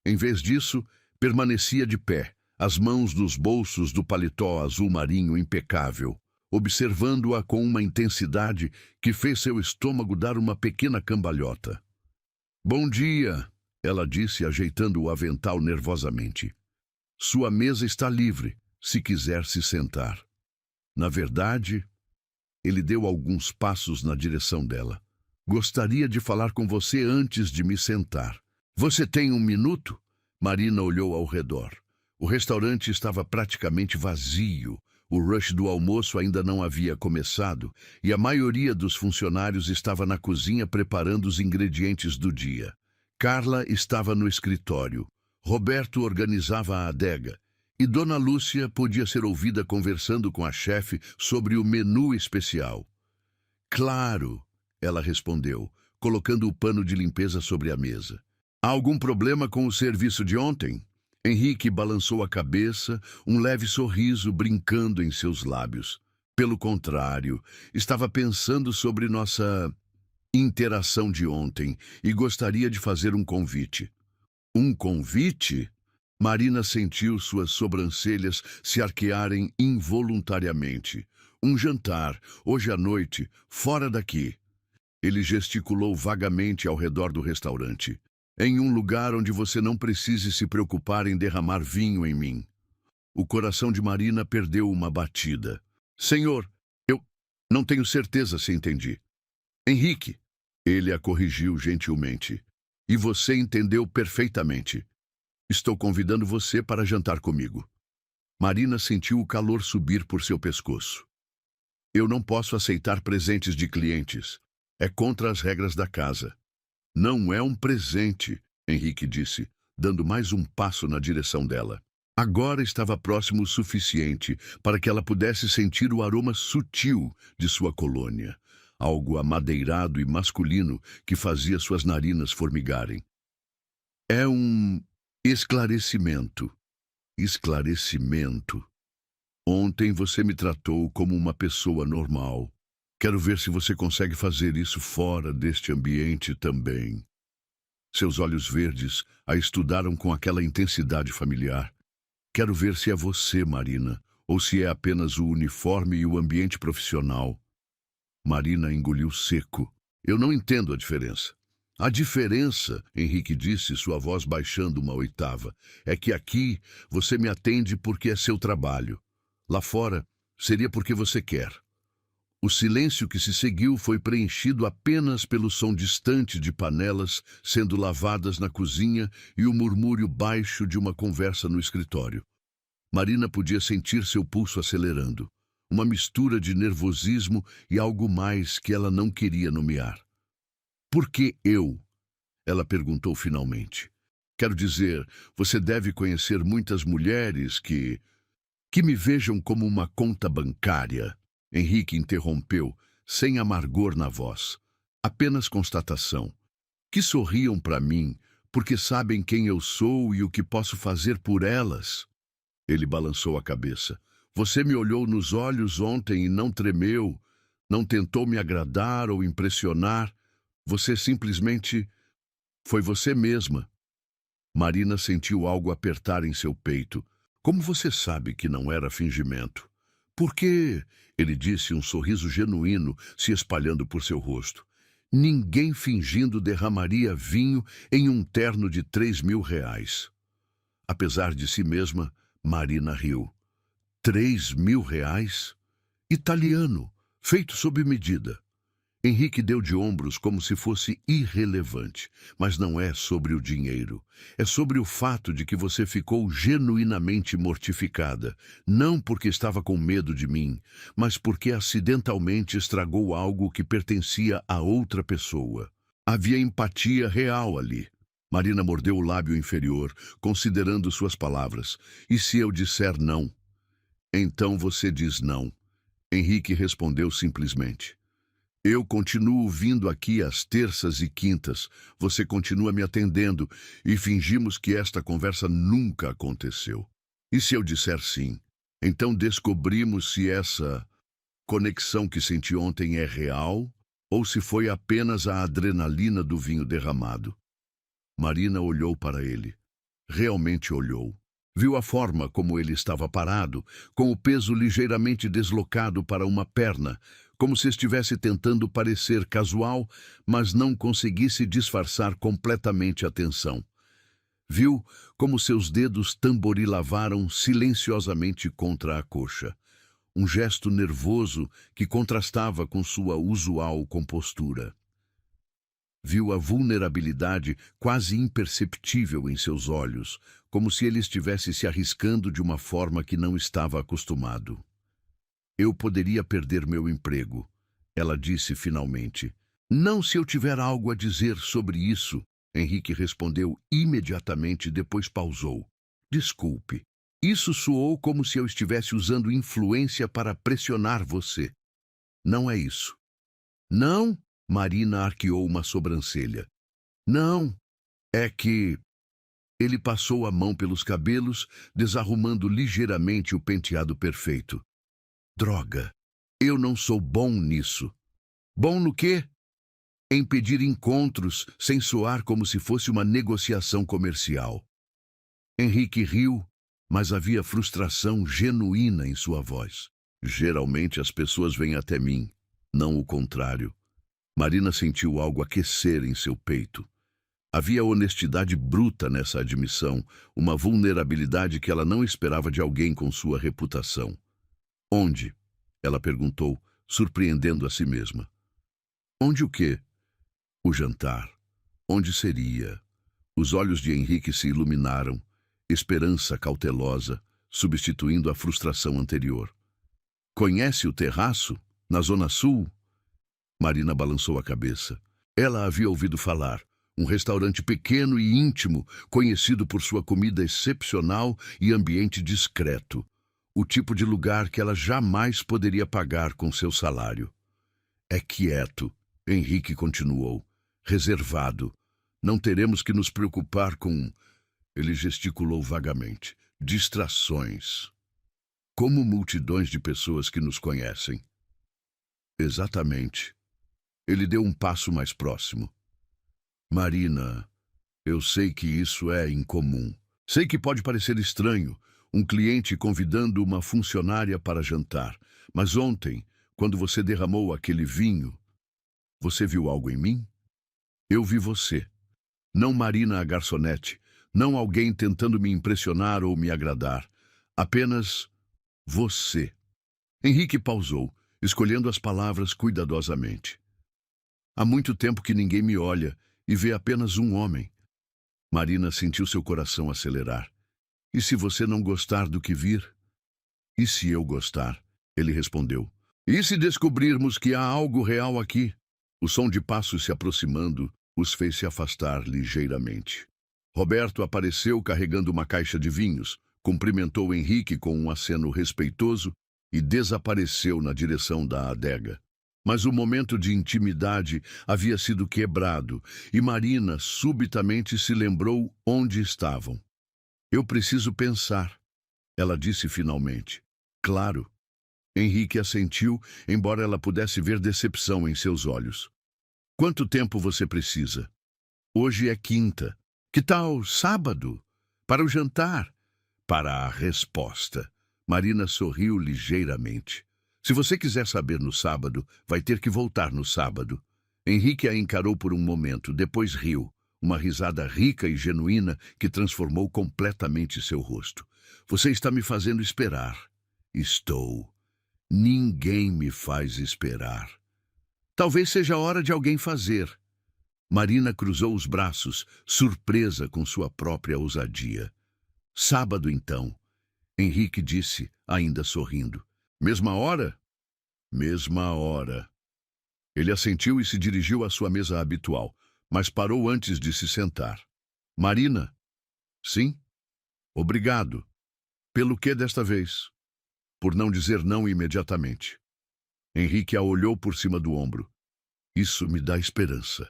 Em vez disso, permanecia de pé, as mãos nos bolsos do paletó azul marinho impecável, observando-a com uma intensidade que fez seu estômago dar uma pequena cambalhota. Bom dia, ela disse, ajeitando o avental nervosamente. Sua mesa está livre, se quiser se sentar. Na verdade, ele deu alguns passos na direção dela. Gostaria de falar com você antes de me sentar. Você tem um minuto? Marina olhou ao redor. O restaurante estava praticamente vazio. O rush do almoço ainda não havia começado e a maioria dos funcionários estava na cozinha preparando os ingredientes do dia. Carla estava no escritório. Roberto organizava a adega. E Dona Lúcia podia ser ouvida conversando com a chefe sobre o menu especial. Claro, ela respondeu, colocando o pano de limpeza sobre a mesa. Há algum problema com o serviço de ontem? Henrique balançou a cabeça, um leve sorriso brincando em seus lábios. Pelo contrário, estava pensando sobre nossa interação de ontem e gostaria de fazer um convite. Um convite? Marina sentiu suas sobrancelhas se arquearem involuntariamente. Um jantar, hoje à noite, fora daqui. Ele gesticulou vagamente ao redor do restaurante. Em um lugar onde você não precise se preocupar em derramar vinho em mim. O coração de Marina perdeu uma batida. Senhor, eu não tenho certeza se entendi. Henrique, ele a corrigiu gentilmente. E você entendeu perfeitamente. Estou convidando você para jantar comigo. Marina sentiu o calor subir por seu pescoço. Eu não posso aceitar presentes de clientes. É contra as regras da casa. Não é um presente, Henrique disse, dando mais um passo na direção dela. Agora estava próximo o suficiente para que ela pudesse sentir o aroma sutil de sua colônia, algo amadeirado e masculino que fazia suas narinas formigarem. É um esclarecimento. Esclarecimento. Ontem você me tratou como uma pessoa normal. Quero ver se você consegue fazer isso fora deste ambiente também. Seus olhos verdes a estudaram com aquela intensidade familiar. Quero ver se é você, Marina, ou se é apenas o uniforme e o ambiente profissional. Marina engoliu seco. Eu não entendo a diferença. A diferença, Henrique disse, sua voz baixando uma oitava, é que aqui você me atende porque é seu trabalho. Lá fora, seria porque você quer. O silêncio que se seguiu foi preenchido apenas pelo som distante de panelas sendo lavadas na cozinha e o murmúrio baixo de uma conversa no escritório. Marina podia sentir seu pulso acelerando, uma mistura de nervosismo e algo mais que ela não queria nomear. Por que eu? Ela perguntou finalmente. Quero dizer, você deve conhecer muitas mulheres que me vejam como uma conta bancária. Henrique interrompeu, sem amargor na voz. Apenas constatação. Que sorriam para mim, porque sabem quem eu sou e o que posso fazer por elas. Ele balançou a cabeça. Você me olhou nos olhos ontem e não tremeu, não tentou me agradar ou impressionar. Você simplesmente foi você mesma. Marina sentiu algo apertar em seu peito. Como você sabe que não era fingimento? Por quê? Ele disse, um sorriso genuíno se espalhando por seu rosto. Ninguém fingindo derramaria vinho em um terno de R$ 3.000. Apesar de si mesma, Marina riu. R$ 3.000? Italiano, feito sob medida. Henrique deu de ombros como se fosse irrelevante. Mas não é sobre o dinheiro. É sobre o fato de que você ficou genuinamente mortificada. Não porque estava com medo de mim, mas porque acidentalmente estragou algo que pertencia a outra pessoa. Havia empatia real ali. Marina mordeu o lábio inferior, considerando suas palavras. E se eu disser não? Então você diz não. Henrique respondeu simplesmente. Eu continuo vindo aqui às terças e quintas, você continua me atendendo e fingimos que esta conversa nunca aconteceu. E se eu disser sim? Então descobrimos se essa conexão que senti ontem é real ou se foi apenas a adrenalina do vinho derramado. Marina olhou para ele. Realmente olhou. Viu a forma como ele estava parado, com o peso ligeiramente deslocado para uma perna, como se estivesse tentando parecer casual, mas não conseguisse disfarçar completamente a tensão. Viu como seus dedos tamborilavaram silenciosamente contra a coxa. Um gesto nervoso que contrastava com sua usual compostura. Viu a vulnerabilidade quase imperceptível em seus olhos, como se ele estivesse se arriscando de uma forma que não estava acostumado. Eu poderia perder meu emprego, ela disse finalmente. Não se eu tiver algo a dizer sobre isso, Henrique respondeu imediatamente, depois pausou. Desculpe, isso soou como se eu estivesse usando influência para pressionar você. Não é isso. Não? Marina arqueou uma sobrancelha. Não, é que... Ele passou a mão pelos cabelos, desarrumando ligeiramente o penteado perfeito. Droga, eu não sou bom nisso. Bom no quê? Em pedir encontros sem soar como se fosse uma negociação comercial. Henrique riu, mas havia frustração genuína em sua voz. Geralmente as pessoas vêm até mim, não o contrário. Marina sentiu algo aquecer em seu peito. Havia honestidade bruta nessa admissão, uma vulnerabilidade que ela não esperava de alguém com sua reputação. Onde? Ela perguntou, surpreendendo a si mesma. Onde o quê? O jantar. Onde seria? Os olhos de Henrique se iluminaram, esperança cautelosa, substituindo a frustração anterior. Conhece o terraço? Na Zona Sul? Marina balançou a cabeça. Ela havia ouvido falar. Um restaurante pequeno e íntimo, conhecido por sua comida excepcional e ambiente discreto. O tipo de lugar que ela jamais poderia pagar com seu salário. É quieto, Henrique continuou. Reservado. Não teremos que nos preocupar com... Ele gesticulou vagamente. Distrações. Como multidões de pessoas que nos conhecem. Exatamente. Ele deu um passo mais próximo. Marina, eu sei que isso é incomum. Sei que pode parecer estranho, um cliente convidando uma funcionária para jantar. Mas ontem, quando você derramou aquele vinho, você viu algo em mim? Eu vi você. Não Marina a garçonete, não alguém tentando me impressionar ou me agradar. Apenas você. Henrique pausou, escolhendo as palavras cuidadosamente. Há muito tempo que ninguém me olha e vê apenas um homem. Marina sentiu seu coração acelerar. E se você não gostar do que vir? E se eu gostar? Ele respondeu. E se descobrirmos que há algo real aqui? O som de passos se aproximando os fez se afastar ligeiramente. Roberto apareceu carregando uma caixa de vinhos, cumprimentou Henrique com um aceno respeitoso e desapareceu na direção da adega. Mas o momento de intimidade havia sido quebrado e Marina subitamente se lembrou onde estavam. Eu preciso pensar, ela disse finalmente. Claro. Henrique assentiu, embora ela pudesse ver decepção em seus olhos. Quanto tempo você precisa? Hoje é quinta. Que tal sábado? Para o jantar? Para a resposta. Marina sorriu ligeiramente. Se você quiser saber no sábado, vai ter que voltar no sábado. Henrique a encarou por um momento, depois riu. Uma risada rica e genuína que transformou completamente seu rosto. Você está me fazendo esperar. Estou. Ninguém me faz esperar. Talvez seja a hora de alguém fazer. Marina cruzou os braços, surpresa com sua própria ousadia. Sábado, então. Henrique disse, ainda sorrindo. Mesma hora? Mesma hora. Ele assentiu e se dirigiu à sua mesa habitual, mas parou antes de se sentar. Marina? Sim? Obrigado. Pelo que desta vez? Por não dizer não imediatamente. Henrique a olhou por cima do ombro. Isso me dá esperança.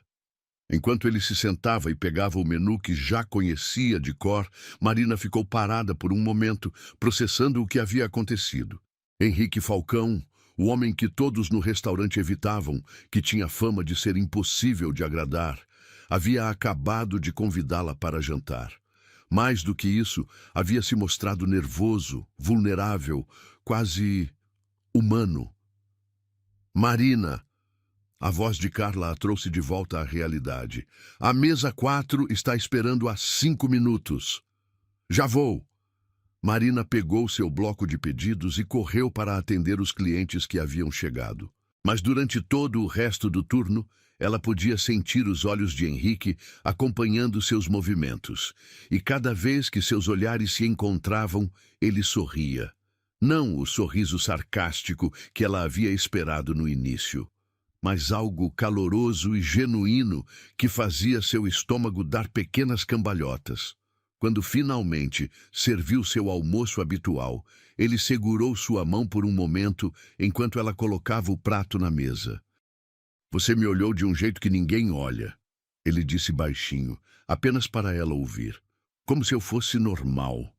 Enquanto ele se sentava e pegava o menu que já conhecia de cor, Marina ficou parada por um momento, processando o que havia acontecido. Henrique Falcão, o homem que todos no restaurante evitavam, que tinha fama de ser impossível de agradar, havia acabado de convidá-la para jantar. Mais do que isso, havia se mostrado nervoso, vulnerável, quase humano. Marina! A voz de Carla a trouxe de volta à realidade. A mesa 4 está esperando há 5 minutos. Já vou! Marina pegou seu bloco de pedidos e correu para atender os clientes que haviam chegado. Mas durante todo o resto do turno, ela podia sentir os olhos de Henrique acompanhando seus movimentos. E cada vez que seus olhares se encontravam, ele sorria. Não o sorriso sarcástico que ela havia esperado no início, mas algo caloroso e genuíno que fazia seu estômago dar pequenas cambalhotas. Quando finalmente serviu seu almoço habitual, ele segurou sua mão por um momento enquanto ela colocava o prato na mesa. Você me olhou de um jeito que ninguém olha, ele disse baixinho, apenas para ela ouvir, como se eu fosse normal.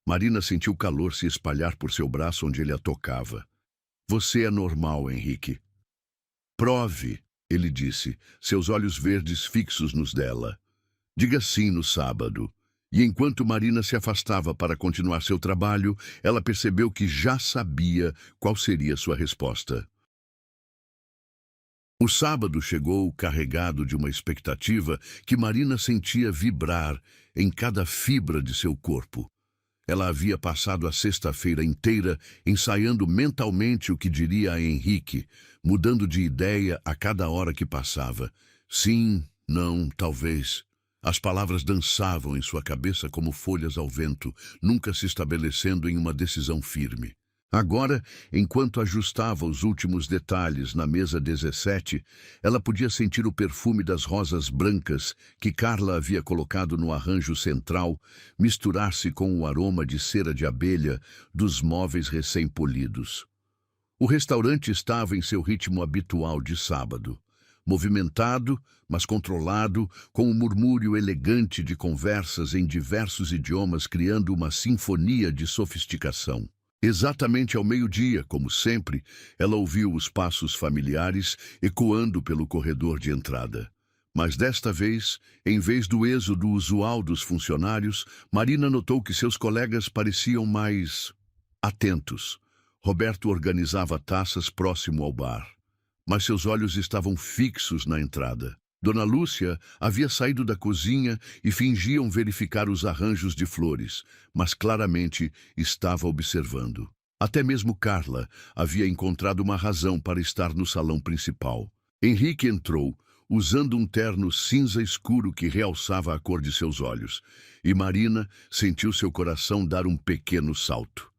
Marina sentiu calor se espalhar por seu braço onde ele a tocava. Você é normal, Henrique. Prove, ele disse, seus olhos verdes fixos nos dela. Diga sim no sábado. E enquanto Marina se afastava para continuar seu trabalho, ela percebeu que já sabia qual seria sua resposta. O sábado chegou carregado de uma expectativa que Marina sentia vibrar em cada fibra de seu corpo. Ela havia passado a sexta-feira inteira ensaiando mentalmente o que diria a Henrique, mudando de ideia a cada hora que passava. Sim, não, talvez. As palavras dançavam em sua cabeça como folhas ao vento, nunca se estabelecendo em uma decisão firme. Agora, enquanto ajustava os últimos detalhes na mesa 17, ela podia sentir o perfume das rosas brancas que Carla havia colocado no arranjo central misturar-se com o aroma de cera de abelha dos móveis recém-polidos. O restaurante estava em seu ritmo habitual de sábado. Movimentado, mas controlado, com um murmúrio elegante de conversas em diversos idiomas criando uma sinfonia de sofisticação. Exatamente ao meio-dia, como sempre, ela ouviu os passos familiares ecoando pelo corredor de entrada. Mas desta vez, em vez do êxodo usual dos funcionários, Marina notou que seus colegas pareciam mais atentos. Roberto organizava taças próximo ao bar, mas seus olhos estavam fixos na entrada. Dona Lúcia havia saído da cozinha e fingiam verificar os arranjos de flores, mas claramente estava observando. Até mesmo Carla havia encontrado uma razão para estar no salão principal. Henrique entrou, usando um terno cinza escuro que realçava a cor de seus olhos, e Marina sentiu seu coração dar um pequeno salto.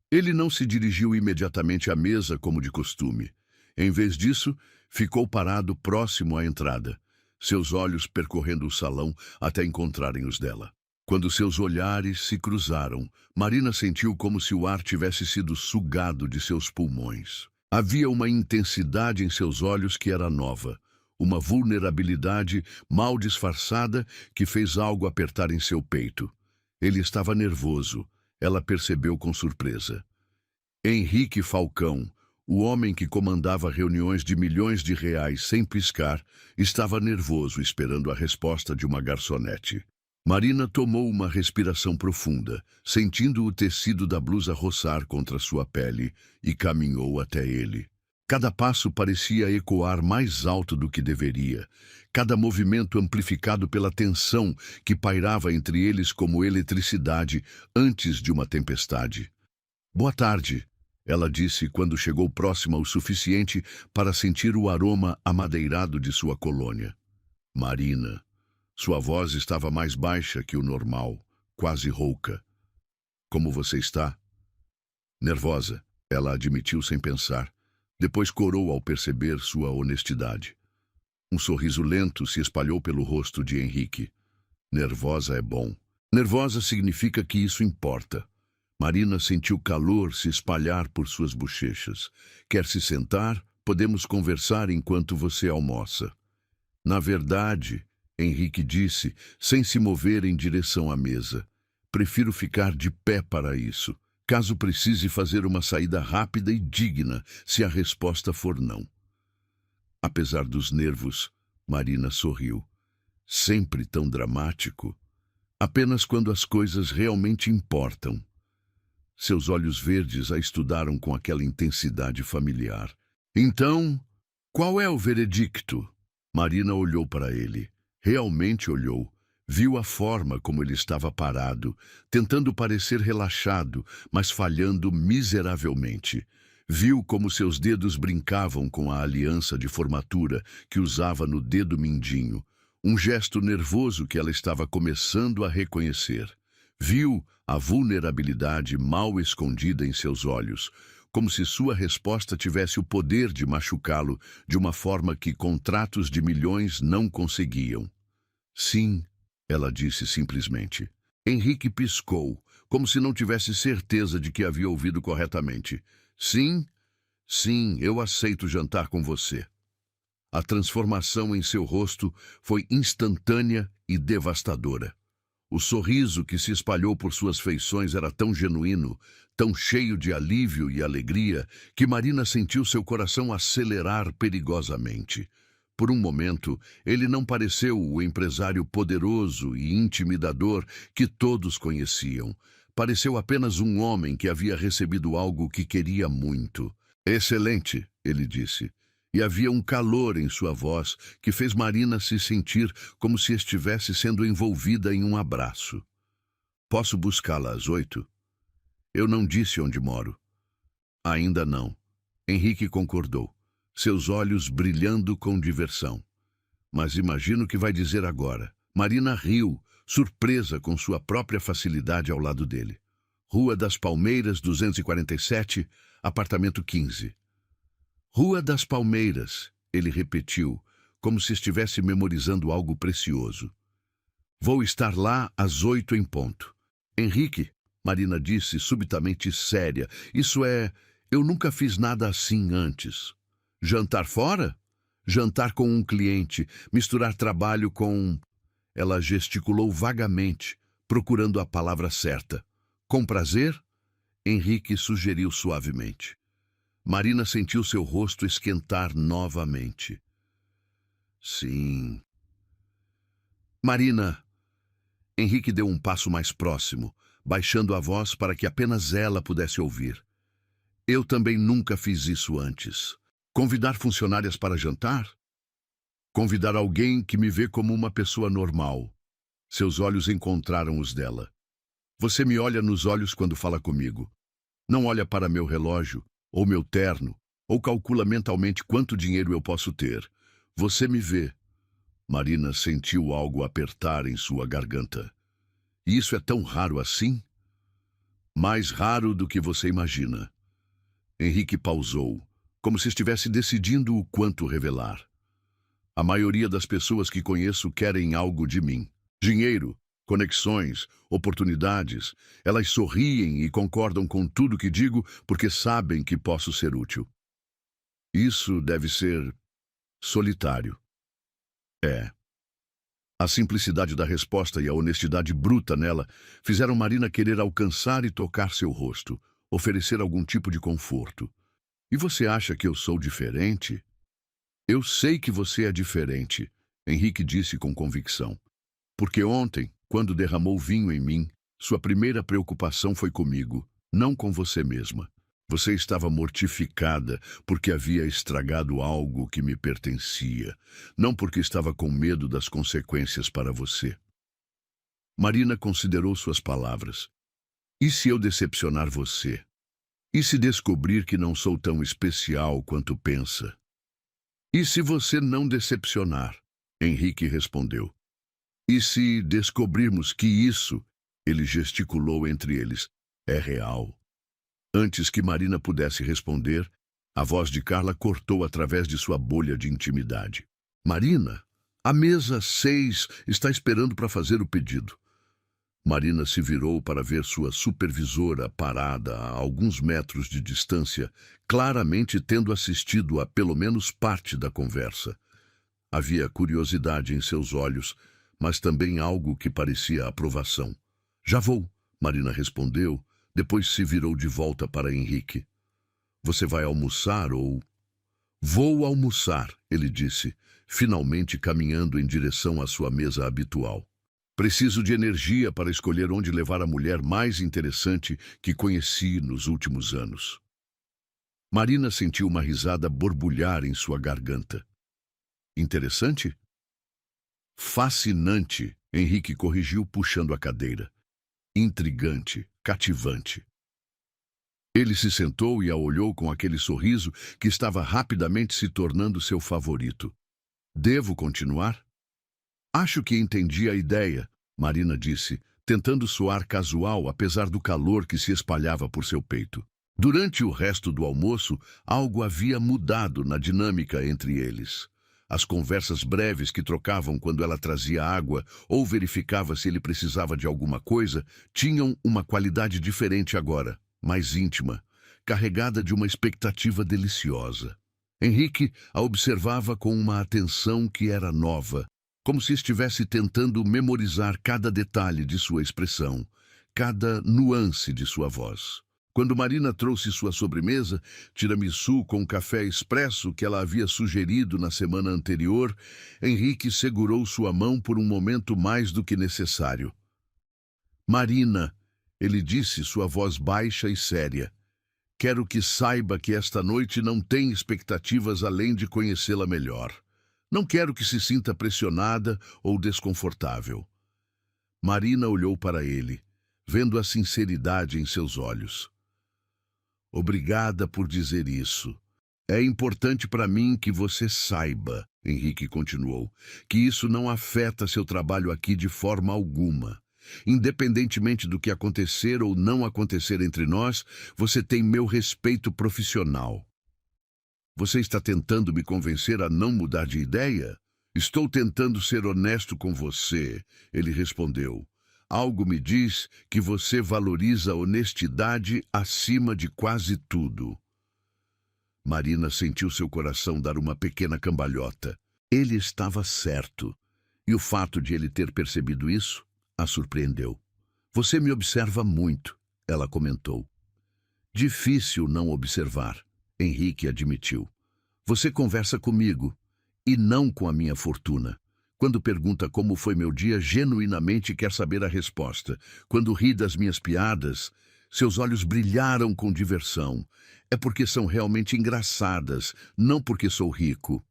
Ele não se dirigiu imediatamente à mesa como de costume. Em vez disso, ficou parado próximo à entrada, seus olhos percorrendo o salão até encontrarem os dela. Quando seus olhares se cruzaram, Marina sentiu como se o ar tivesse sido sugado de seus pulmões. Havia uma intensidade em seus olhos que era nova, uma vulnerabilidade mal disfarçada que fez algo apertar em seu peito. Ele estava nervoso, ela percebeu com surpresa. Henrique Falcão, o homem que comandava reuniões de milhões de reais sem piscar, estava nervoso esperando a resposta de uma garçonete. Marina tomou uma respiração profunda, sentindo o tecido da blusa roçar contra sua pele, e caminhou até ele. Cada passo parecia ecoar mais alto do que deveria, cada movimento amplificado pela tensão que pairava entre eles como eletricidade antes de uma tempestade. "Boa tarde", ela disse quando chegou próxima o suficiente para sentir o aroma amadeirado de sua colônia. "Marina." Sua voz estava mais baixa que o normal, quase rouca. "Como você está?" "Nervosa", ela admitiu sem pensar. Depois corou ao perceber sua honestidade. Um sorriso lento se espalhou pelo rosto de Henrique. "Nervosa é bom. Nervosa significa que isso importa." Marina sentiu calor se espalhar por suas bochechas. "Quer se sentar? Podemos conversar enquanto você almoça." "Na verdade", Henrique disse, sem se mover em direção à mesa, "prefiro ficar de pé para isso, caso precise fazer uma saída rápida e digna, se a resposta for não." Apesar dos nervos, Marina sorriu. Sempre tão dramático. Apenas quando as coisas realmente importam. Seus olhos verdes a estudaram com aquela intensidade familiar. "Então, qual é o veredicto?" Marina olhou para ele. Realmente olhou. Viu a forma como ele estava parado, tentando parecer relaxado, mas falhando miseravelmente. Viu como seus dedos brincavam com a aliança de formatura que usava no dedo mindinho, um gesto nervoso que ela estava começando a reconhecer. Viu a vulnerabilidade mal escondida em seus olhos, como se sua resposta tivesse o poder de machucá-lo de uma forma que contratos de milhões não conseguiam. "Sim", ela disse simplesmente. Henrique piscou, como se não tivesse certeza de que havia ouvido corretamente. "Sim, sim, eu aceito jantar com você." A transformação em seu rosto foi instantânea e devastadora. O sorriso que se espalhou por suas feições era tão genuíno, tão cheio de alívio e alegria, que Marina sentiu seu coração acelerar perigosamente. Por um momento, ele não pareceu o empresário poderoso e intimidador que todos conheciam. Pareceu apenas um homem que havia recebido algo que queria muito. "Excelente", ele disse. E havia um calor em sua voz que fez Marina se sentir como se estivesse sendo envolvida em um abraço. "Posso buscá-la às 8? Eu não disse onde moro." "Ainda não." Henrique concordou, seus olhos brilhando com diversão. "Mas imagino o que vai dizer agora." Marina riu, surpresa com sua própria facilidade ao lado dele. "Rua das Palmeiras, 247, apartamento 15. "Rua das Palmeiras", ele repetiu, como se estivesse memorizando algo precioso. "Vou estar lá às 8 em ponto." "Henrique", Marina disse subitamente séria, "isso é, eu nunca fiz nada assim antes." "Jantar fora?" "Jantar com um cliente, misturar trabalho com..." Ela gesticulou vagamente, procurando a palavra certa. "Com prazer?" Henrique sugeriu suavemente. Marina sentiu seu rosto esquentar novamente. "Sim." "Marina..." Henrique deu um passo mais próximo, baixando a voz para que apenas ela pudesse ouvir. "Eu também nunca fiz isso antes. Convidar funcionárias para jantar? Convidar alguém que me vê como uma pessoa normal." Seus olhos encontraram os dela. "Você me olha nos olhos quando fala comigo." Não olha para meu relógio, ou meu terno, ou calcula mentalmente quanto dinheiro eu posso ter. Você me vê. Marina sentiu algo apertar em sua garganta. E isso é tão raro assim? Mais raro do que você imagina. Henrique pausou, como se estivesse decidindo o quanto revelar. A maioria das pessoas que conheço querem algo de mim. Dinheiro, conexões, oportunidades. Elas sorriem e concordam com tudo que digo porque sabem que posso ser útil. Isso deve ser solitário. É. A simplicidade da resposta e a honestidade bruta nela fizeram Marina querer alcançar e tocar seu rosto, oferecer algum tipo de conforto. E você acha que eu sou diferente? Eu sei que você é diferente, Henrique disse com convicção. Porque ontem, quando derramou vinho em mim, sua primeira preocupação foi comigo, não com você mesma. Você estava mortificada porque havia estragado algo que me pertencia, não porque estava com medo das consequências para você. Marina considerou suas palavras. E se eu decepcionar você? E se descobrir que não sou tão especial quanto pensa? E se você não decepcionar? Henrique respondeu. E se descobrirmos que isso, ele gesticulou entre eles, é real? Antes que Marina pudesse responder, a voz de Carla cortou através de sua bolha de intimidade. Marina, a mesa 6 está esperando para fazer o pedido. Marina se virou para ver sua supervisora parada a alguns metros de distância, claramente tendo assistido a pelo menos parte da conversa. Havia curiosidade em seus olhos, mas também algo que parecia aprovação. Já vou, Marina respondeu, depois se virou de volta para Henrique. Você vai almoçar ou... Vou almoçar, ele disse, finalmente caminhando em direção à sua mesa habitual. Preciso de energia para escolher onde levar a mulher mais interessante que conheci nos últimos anos. Marina sentiu uma risada borbulhar em sua garganta. Interessante? Fascinante, Henrique corrigiu puxando a cadeira. Intrigante, cativante. Ele se sentou e a olhou com aquele sorriso que estava rapidamente se tornando seu favorito. Devo continuar? Acho que entendi a ideia, Marina disse, tentando soar casual apesar do calor que se espalhava por seu peito. Durante o resto do almoço, algo havia mudado na dinâmica entre eles. As conversas breves que trocavam quando ela trazia água ou verificava se ele precisava de alguma coisa tinham uma qualidade diferente agora, mais íntima, carregada de uma expectativa deliciosa. Henrique a observava com uma atenção que era nova, como se estivesse tentando memorizar cada detalhe de sua expressão, cada nuance de sua voz. Quando Marina trouxe sua sobremesa, tiramisu com café expresso que ela havia sugerido na semana anterior, Henrique segurou sua mão por um momento mais do que necessário. Marina, ele disse, sua voz baixa e séria, quero que saiba que esta noite não tem expectativas além de conhecê-la melhor. Não quero que se sinta pressionada ou desconfortável. Marina olhou para ele, vendo a sinceridade em seus olhos. Obrigada por dizer isso. É importante para mim que você saiba, Henrique continuou, que isso não afeta seu trabalho aqui de forma alguma. Independentemente do que acontecer ou não acontecer entre nós, você tem meu respeito profissional. Você está tentando me convencer a não mudar de ideia? Estou tentando ser honesto com você, ele respondeu. Algo me diz que você valoriza a honestidade acima de quase tudo. Marina sentiu seu coração dar uma pequena cambalhota. Ele estava certo, e o fato de ele ter percebido isso a surpreendeu. Você me observa muito, ela comentou. Difícil não observar, Henrique admitiu. Você conversa comigo, e não com a minha fortuna. Quando pergunta como foi meu dia, genuinamente quer saber a resposta. Quando ri das minhas piadas, seus olhos brilharam com diversão. É porque são realmente engraçadas, não porque sou rico.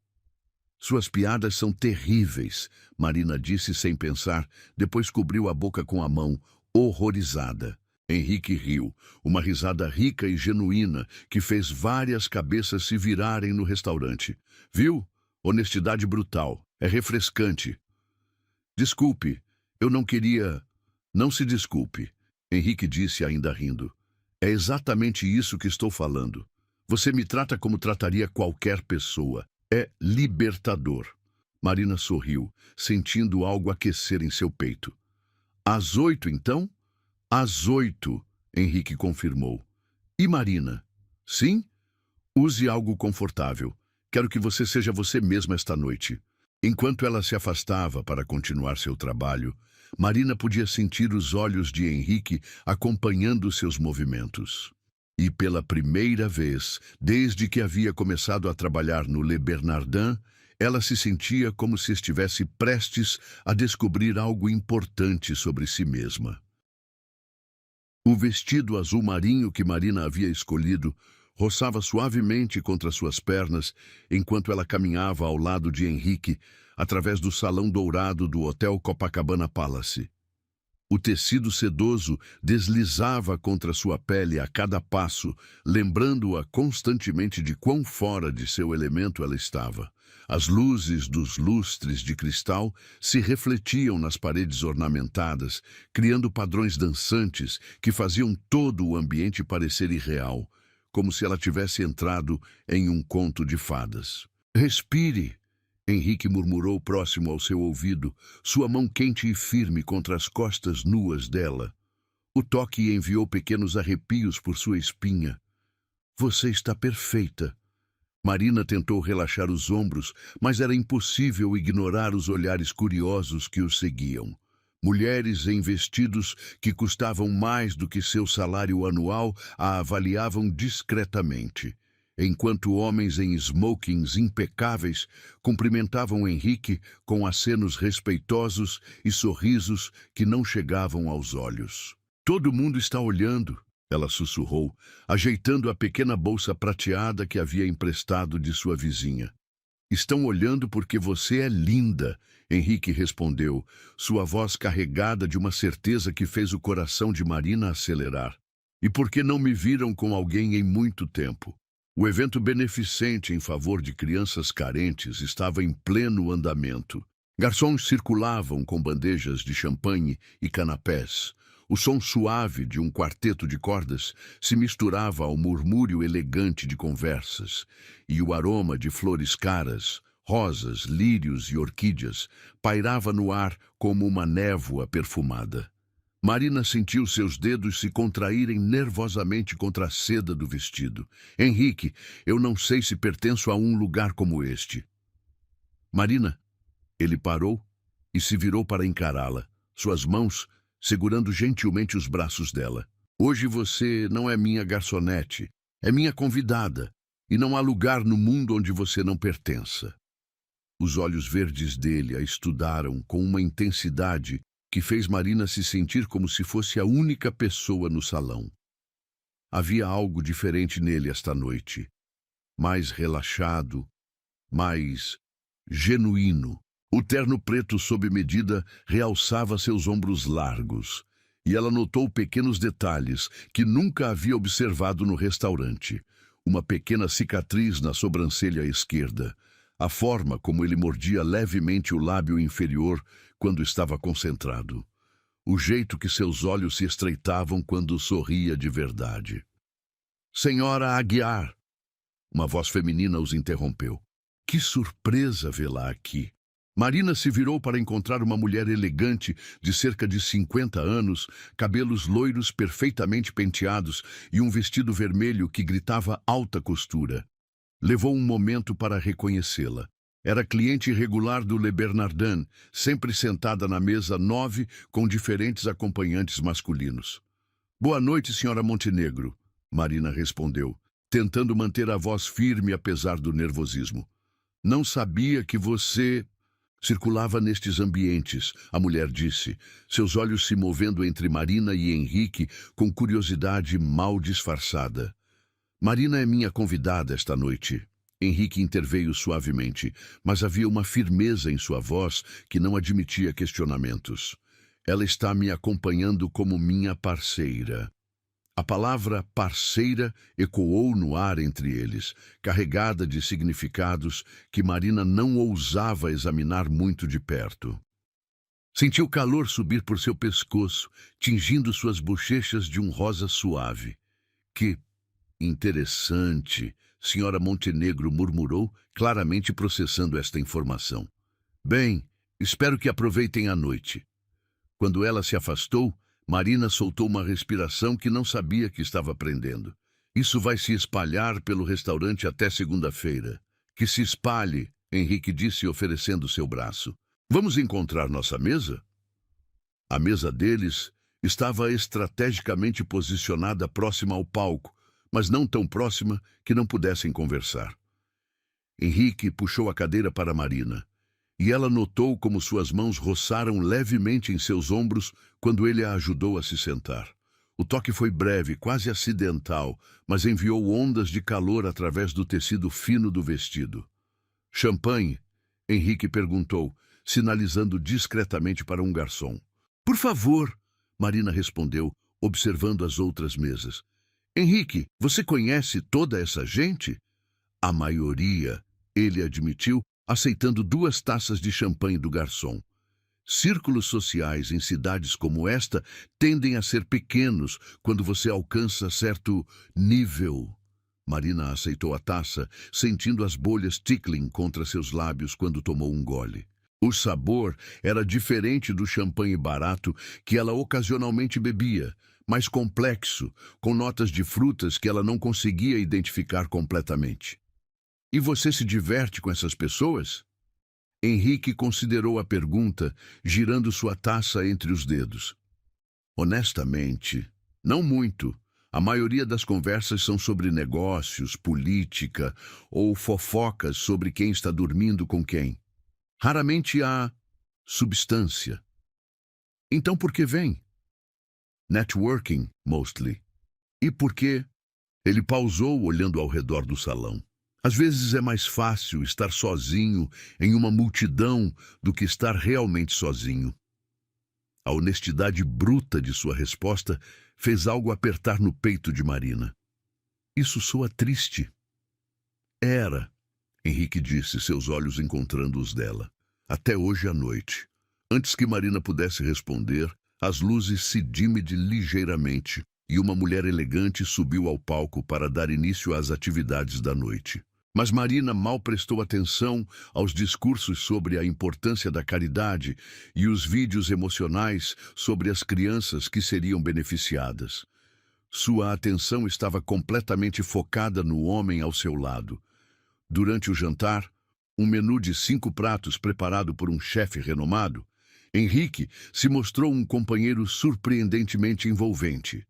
Suas piadas são terríveis, Marina disse sem pensar, depois cobriu a boca com a mão, horrorizada. Henrique riu, uma risada rica e genuína que fez várias cabeças se virarem no restaurante. Viu? Honestidade brutal. É refrescante. Desculpe, eu não queria... Não se desculpe, Henrique disse ainda rindo. É exatamente isso que estou falando. Você me trata como trataria qualquer pessoa. É libertador. Marina sorriu, sentindo algo aquecer em seu peito. Às 8, então? Às 8, Henrique confirmou. E Marina? Sim? Use algo confortável. Quero que você seja você mesma esta noite. Enquanto ela se afastava para continuar seu trabalho, Marina podia sentir os olhos de Henrique acompanhando seus movimentos. E pela primeira vez, desde que havia começado a trabalhar no Le Bernardin, ela se sentia como se estivesse prestes a descobrir algo importante sobre si mesma. O vestido azul marinho que Marina havia escolhido roçava suavemente contra suas pernas enquanto ela caminhava ao lado de Henrique através do salão dourado do Hotel Copacabana Palace. O tecido sedoso deslizava contra sua pele a cada passo, lembrando-a constantemente de quão fora de seu elemento ela estava. As luzes dos lustres de cristal se refletiam nas paredes ornamentadas, criando padrões dançantes que faziam todo o ambiente parecer irreal, como se ela tivesse entrado em um conto de fadas. Respire, Henrique murmurou próximo ao seu ouvido, sua mão quente e firme contra as costas nuas dela. O toque enviou pequenos arrepios por sua espinha. Você está perfeita. Marina tentou relaxar os ombros, mas era impossível ignorar os olhares curiosos que os seguiam. Mulheres em vestidos que custavam mais do que seu salário anual a avaliavam discretamente, enquanto homens em smokings impecáveis cumprimentavam Henrique com acenos respeitosos e sorrisos que não chegavam aos olhos. Todo mundo está olhando, ela sussurrou, ajeitando a pequena bolsa prateada que havia emprestado de sua vizinha. Estão olhando porque você é linda, Henrique respondeu, sua voz carregada de uma certeza que fez o coração de Marina acelerar. E porque não me viram com alguém em muito tempo. O evento beneficente em favor de crianças carentes estava em pleno andamento. Garçons circulavam com bandejas de champanhe e canapés. O som suave de um quarteto de cordas se misturava ao murmúrio elegante de conversas, e o aroma de flores caras, rosas, lírios e orquídeas pairava no ar como uma névoa perfumada. Marina sentiu seus dedos se contraírem nervosamente contra a seda do vestido. Henrique, eu não sei se pertenço a um lugar como este. Marina, ele parou e se virou para encará-la, suas mãos segurando gentilmente os braços dela. Hoje você não é minha garçonete, é minha convidada, e não há lugar no mundo onde você não pertença. Os olhos verdes dele a estudaram com uma intensidade que fez Marina se sentir como se fosse a única pessoa no salão. Havia algo diferente nele esta noite, mais relaxado, mais genuíno. O terno preto sob medida realçava seus ombros largos, e ela notou pequenos detalhes que nunca havia observado no restaurante. Uma pequena cicatriz na sobrancelha esquerda, a forma como ele mordia levemente o lábio inferior quando estava concentrado, o jeito que seus olhos se estreitavam quando sorria de verdade. Senhora Aguiar! Uma voz feminina os interrompeu. Que surpresa vê-la aqui! Marina se virou para encontrar uma mulher elegante de cerca de 50 anos, cabelos loiros perfeitamente penteados e um vestido vermelho que gritava alta costura. Levou um momento para reconhecê-la. Era cliente regular do Le Bernardin, sempre sentada na mesa 9 com diferentes acompanhantes masculinos. Boa noite, senhora Montenegro, Marina respondeu, tentando manter a voz firme apesar do nervosismo. Não sabia que você... Circulava nestes ambientes, a mulher disse, seus olhos se movendo entre Marina e Henrique com curiosidade mal disfarçada. Marina é minha convidada esta noite. Henrique interveio suavemente, mas havia uma firmeza em sua voz que não admitia questionamentos. Ela está me acompanhando como minha parceira. A palavra parceira ecoou no ar entre eles, carregada de significados que Marina não ousava examinar muito de perto. Sentiu calor subir por seu pescoço, tingindo suas bochechas de um rosa suave. Que interessante, Senhora Montenegro murmurou, claramente processando esta informação. Bem, espero que aproveitem a noite. Quando ela se afastou, Marina soltou uma respiração que não sabia que estava prendendo. Isso vai se espalhar pelo restaurante até segunda-feira. Que se espalhe, Henrique disse, oferecendo seu braço. Vamos encontrar nossa mesa? A mesa deles estava estrategicamente posicionada próxima ao palco, mas não tão próxima que não pudessem conversar. Henrique puxou a cadeira para Marina, e ela notou como suas mãos roçaram levemente em seus ombros quando ele a ajudou a se sentar. O toque foi breve, quase acidental, mas enviou ondas de calor através do tecido fino do vestido. Champanhe? Henrique perguntou, sinalizando discretamente para um garçom. Por favor, Marina respondeu, observando as outras mesas. Henrique, você conhece toda essa gente? A maioria, ele admitiu, aceitando 2 taças de champanhe do garçom. Círculos sociais em cidades como esta tendem a ser pequenos quando você alcança certo nível. Marina aceitou a taça, sentindo as bolhas tickling contra seus lábios quando tomou um gole. O sabor era diferente do champanhe barato que ela ocasionalmente bebia, mais complexo, com notas de frutas que ela não conseguia identificar completamente. E você se diverte com essas pessoas? Henrique considerou a pergunta, girando sua taça entre os dedos. Honestamente, não muito. A maioria das conversas são sobre negócios, política ou fofocas sobre quem está dormindo com quem. Raramente há substância. Então por que vem? Networking, mostly. E por quê? Ele pausou olhando ao redor do salão. Às vezes é mais fácil estar sozinho em uma multidão do que estar realmente sozinho. A honestidade bruta de sua resposta fez algo apertar no peito de Marina. Isso soa triste. Era, Henrique disse, seus olhos encontrando os dela. Até hoje à noite. Antes que Marina pudesse responder, as luzes se diminuíram ligeiramente e uma mulher elegante subiu ao palco para dar início às atividades da noite. Mas Marina mal prestou atenção aos discursos sobre a importância da caridade e os vídeos emocionais sobre as crianças que seriam beneficiadas. Sua atenção estava completamente focada no homem ao seu lado. Durante o jantar, um menu de 5 pratos preparado por um chefe renomado, Henrique se mostrou um companheiro surpreendentemente envolvente.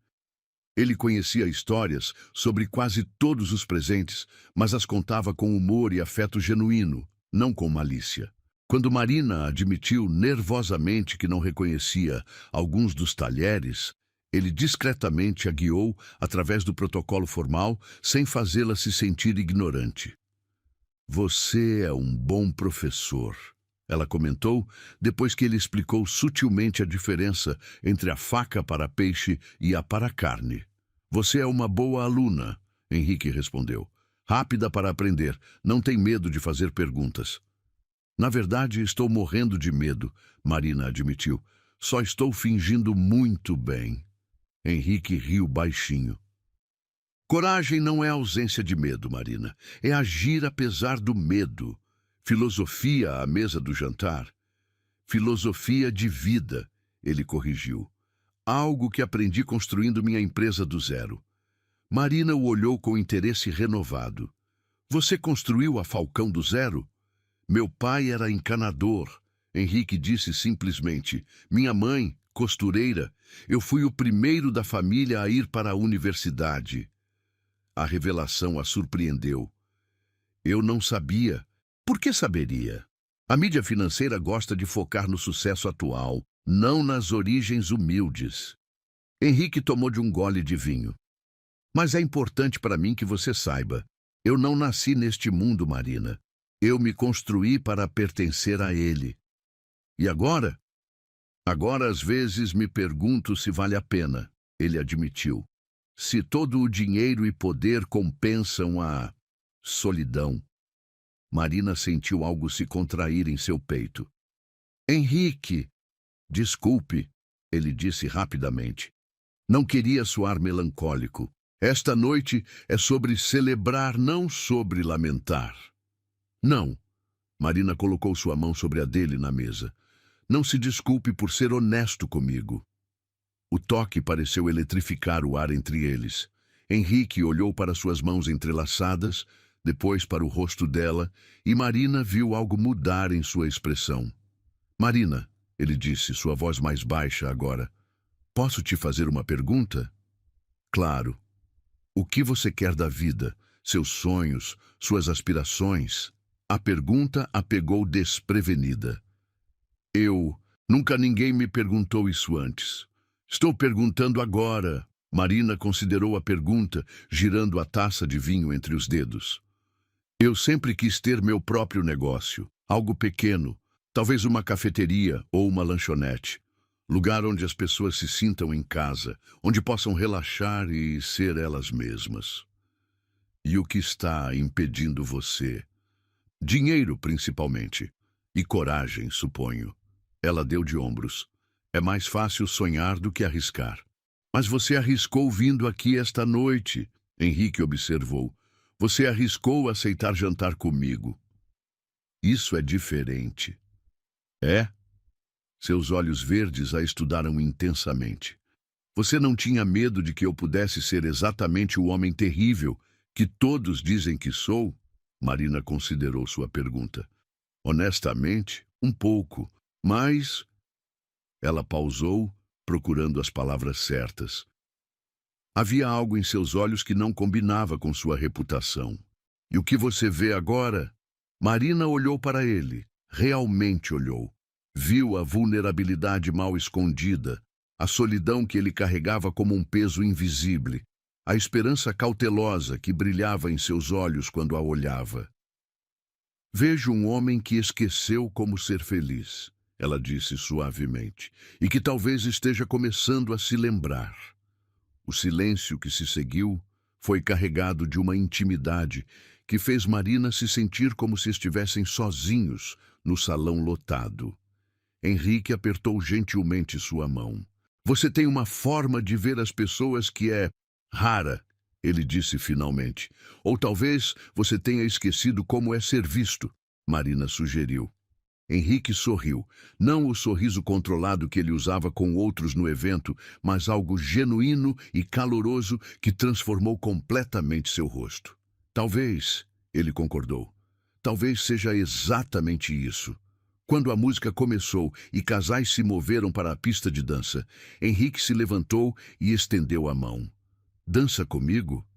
Ele conhecia histórias sobre quase todos os presentes, mas as contava com humor e afeto genuíno, não com malícia. Quando Marina admitiu nervosamente que não reconhecia alguns dos talheres, ele discretamente a guiou através do protocolo formal, sem fazê-la se sentir ignorante. Você é um bom professor, ela comentou, depois que ele explicou sutilmente a diferença entre a faca para peixe e a para carne. Você é uma boa aluna, Henrique respondeu. Rápida para aprender, não tem medo de fazer perguntas. Na verdade, estou morrendo de medo, Marina admitiu. Só estou fingindo muito bem. Henrique riu baixinho. Coragem não é ausência de medo, Marina. É agir apesar do medo. Filosofia à mesa do jantar. Filosofia de vida, ele corrigiu. Algo que aprendi construindo minha empresa do zero. Marina o olhou com interesse renovado. Você construiu a Falcão do zero? Meu pai era encanador, Henrique disse simplesmente. Minha mãe, costureira. Eu fui o primeiro da família a ir para a universidade. A revelação a surpreendeu. Eu não sabia. Por que saberia? A mídia financeira gosta de focar no sucesso atual, não nas origens humildes. Henrique tomou de um gole de vinho. Mas é importante para mim que você saiba. Eu não nasci neste mundo, Marina. Eu me construí para pertencer a ele. E agora? Agora, às vezes, me pergunto se vale a pena, ele admitiu. Se todo o dinheiro e poder compensam a solidão. Marina sentiu algo se contrair em seu peito. Henrique, desculpe, ele disse rapidamente. Não queria soar melancólico. Esta noite é sobre celebrar, não sobre lamentar. Não. Marina colocou sua mão sobre a dele na mesa. Não se desculpe por ser honesto comigo. O toque pareceu eletrificar o ar entre eles. Henrique olhou para suas mãos entrelaçadas, depois para o rosto dela, e Marina viu algo mudar em sua expressão. Marina, ele disse, sua voz mais baixa agora, posso te fazer uma pergunta? Claro. O que você quer da vida? Seus sonhos, suas aspirações? A pergunta a pegou desprevenida. Nunca ninguém me perguntou isso antes. Estou perguntando agora. Marina considerou a pergunta, girando a taça de vinho entre os dedos. Eu sempre quis ter meu próprio negócio, algo pequeno, talvez uma cafeteria ou uma lanchonete. Lugar onde as pessoas se sintam em casa, onde possam relaxar e ser elas mesmas. E o que está impedindo você? Dinheiro, principalmente. E coragem, suponho. Ela deu de ombros. É mais fácil sonhar do que arriscar. Mas você arriscou vindo aqui esta noite, Henrique observou. Você arriscou aceitar jantar comigo. Isso é diferente. É? Seus olhos verdes a estudaram intensamente. Você não tinha medo de que eu pudesse ser exatamente o homem terrível que todos dizem que sou? Marina considerou sua pergunta. Honestamente, um pouco, mas... Ela pausou, procurando as palavras certas. Havia algo em seus olhos que não combinava com sua reputação. E o que você vê agora? Marina olhou para ele, realmente olhou. Viu a vulnerabilidade mal escondida, a solidão que ele carregava como um peso invisível, a esperança cautelosa que brilhava em seus olhos quando a olhava. Vejo um homem que esqueceu como ser feliz, ela disse suavemente, e que talvez esteja começando a se lembrar. O silêncio que se seguiu foi carregado de uma intimidade que fez Marina se sentir como se estivessem sozinhos no salão lotado. Henrique apertou gentilmente sua mão. Você tem uma forma de ver as pessoas que é rara, ele disse finalmente. Ou talvez você tenha esquecido como é ser visto, Marina sugeriu. Henrique sorriu, não o sorriso controlado que ele usava com outros no evento, mas algo genuíno e caloroso que transformou completamente seu rosto. Talvez, ele concordou, talvez seja exatamente isso. Quando a música começou e casais se moveram para a pista de dança, Henrique se levantou e estendeu a mão. Dança comigo?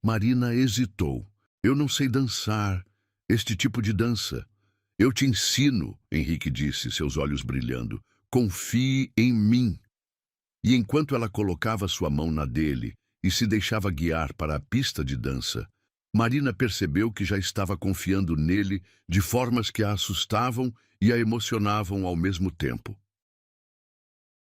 Marina hesitou. Eu não sei dançar, este tipo de dança. Eu te ensino, Henrique disse, seus olhos brilhando. Confie em mim. E enquanto ela colocava sua mão na dele e se deixava guiar para a pista de dança, Marina percebeu que já estava confiando nele de formas que a assustavam e a emocionavam ao mesmo tempo.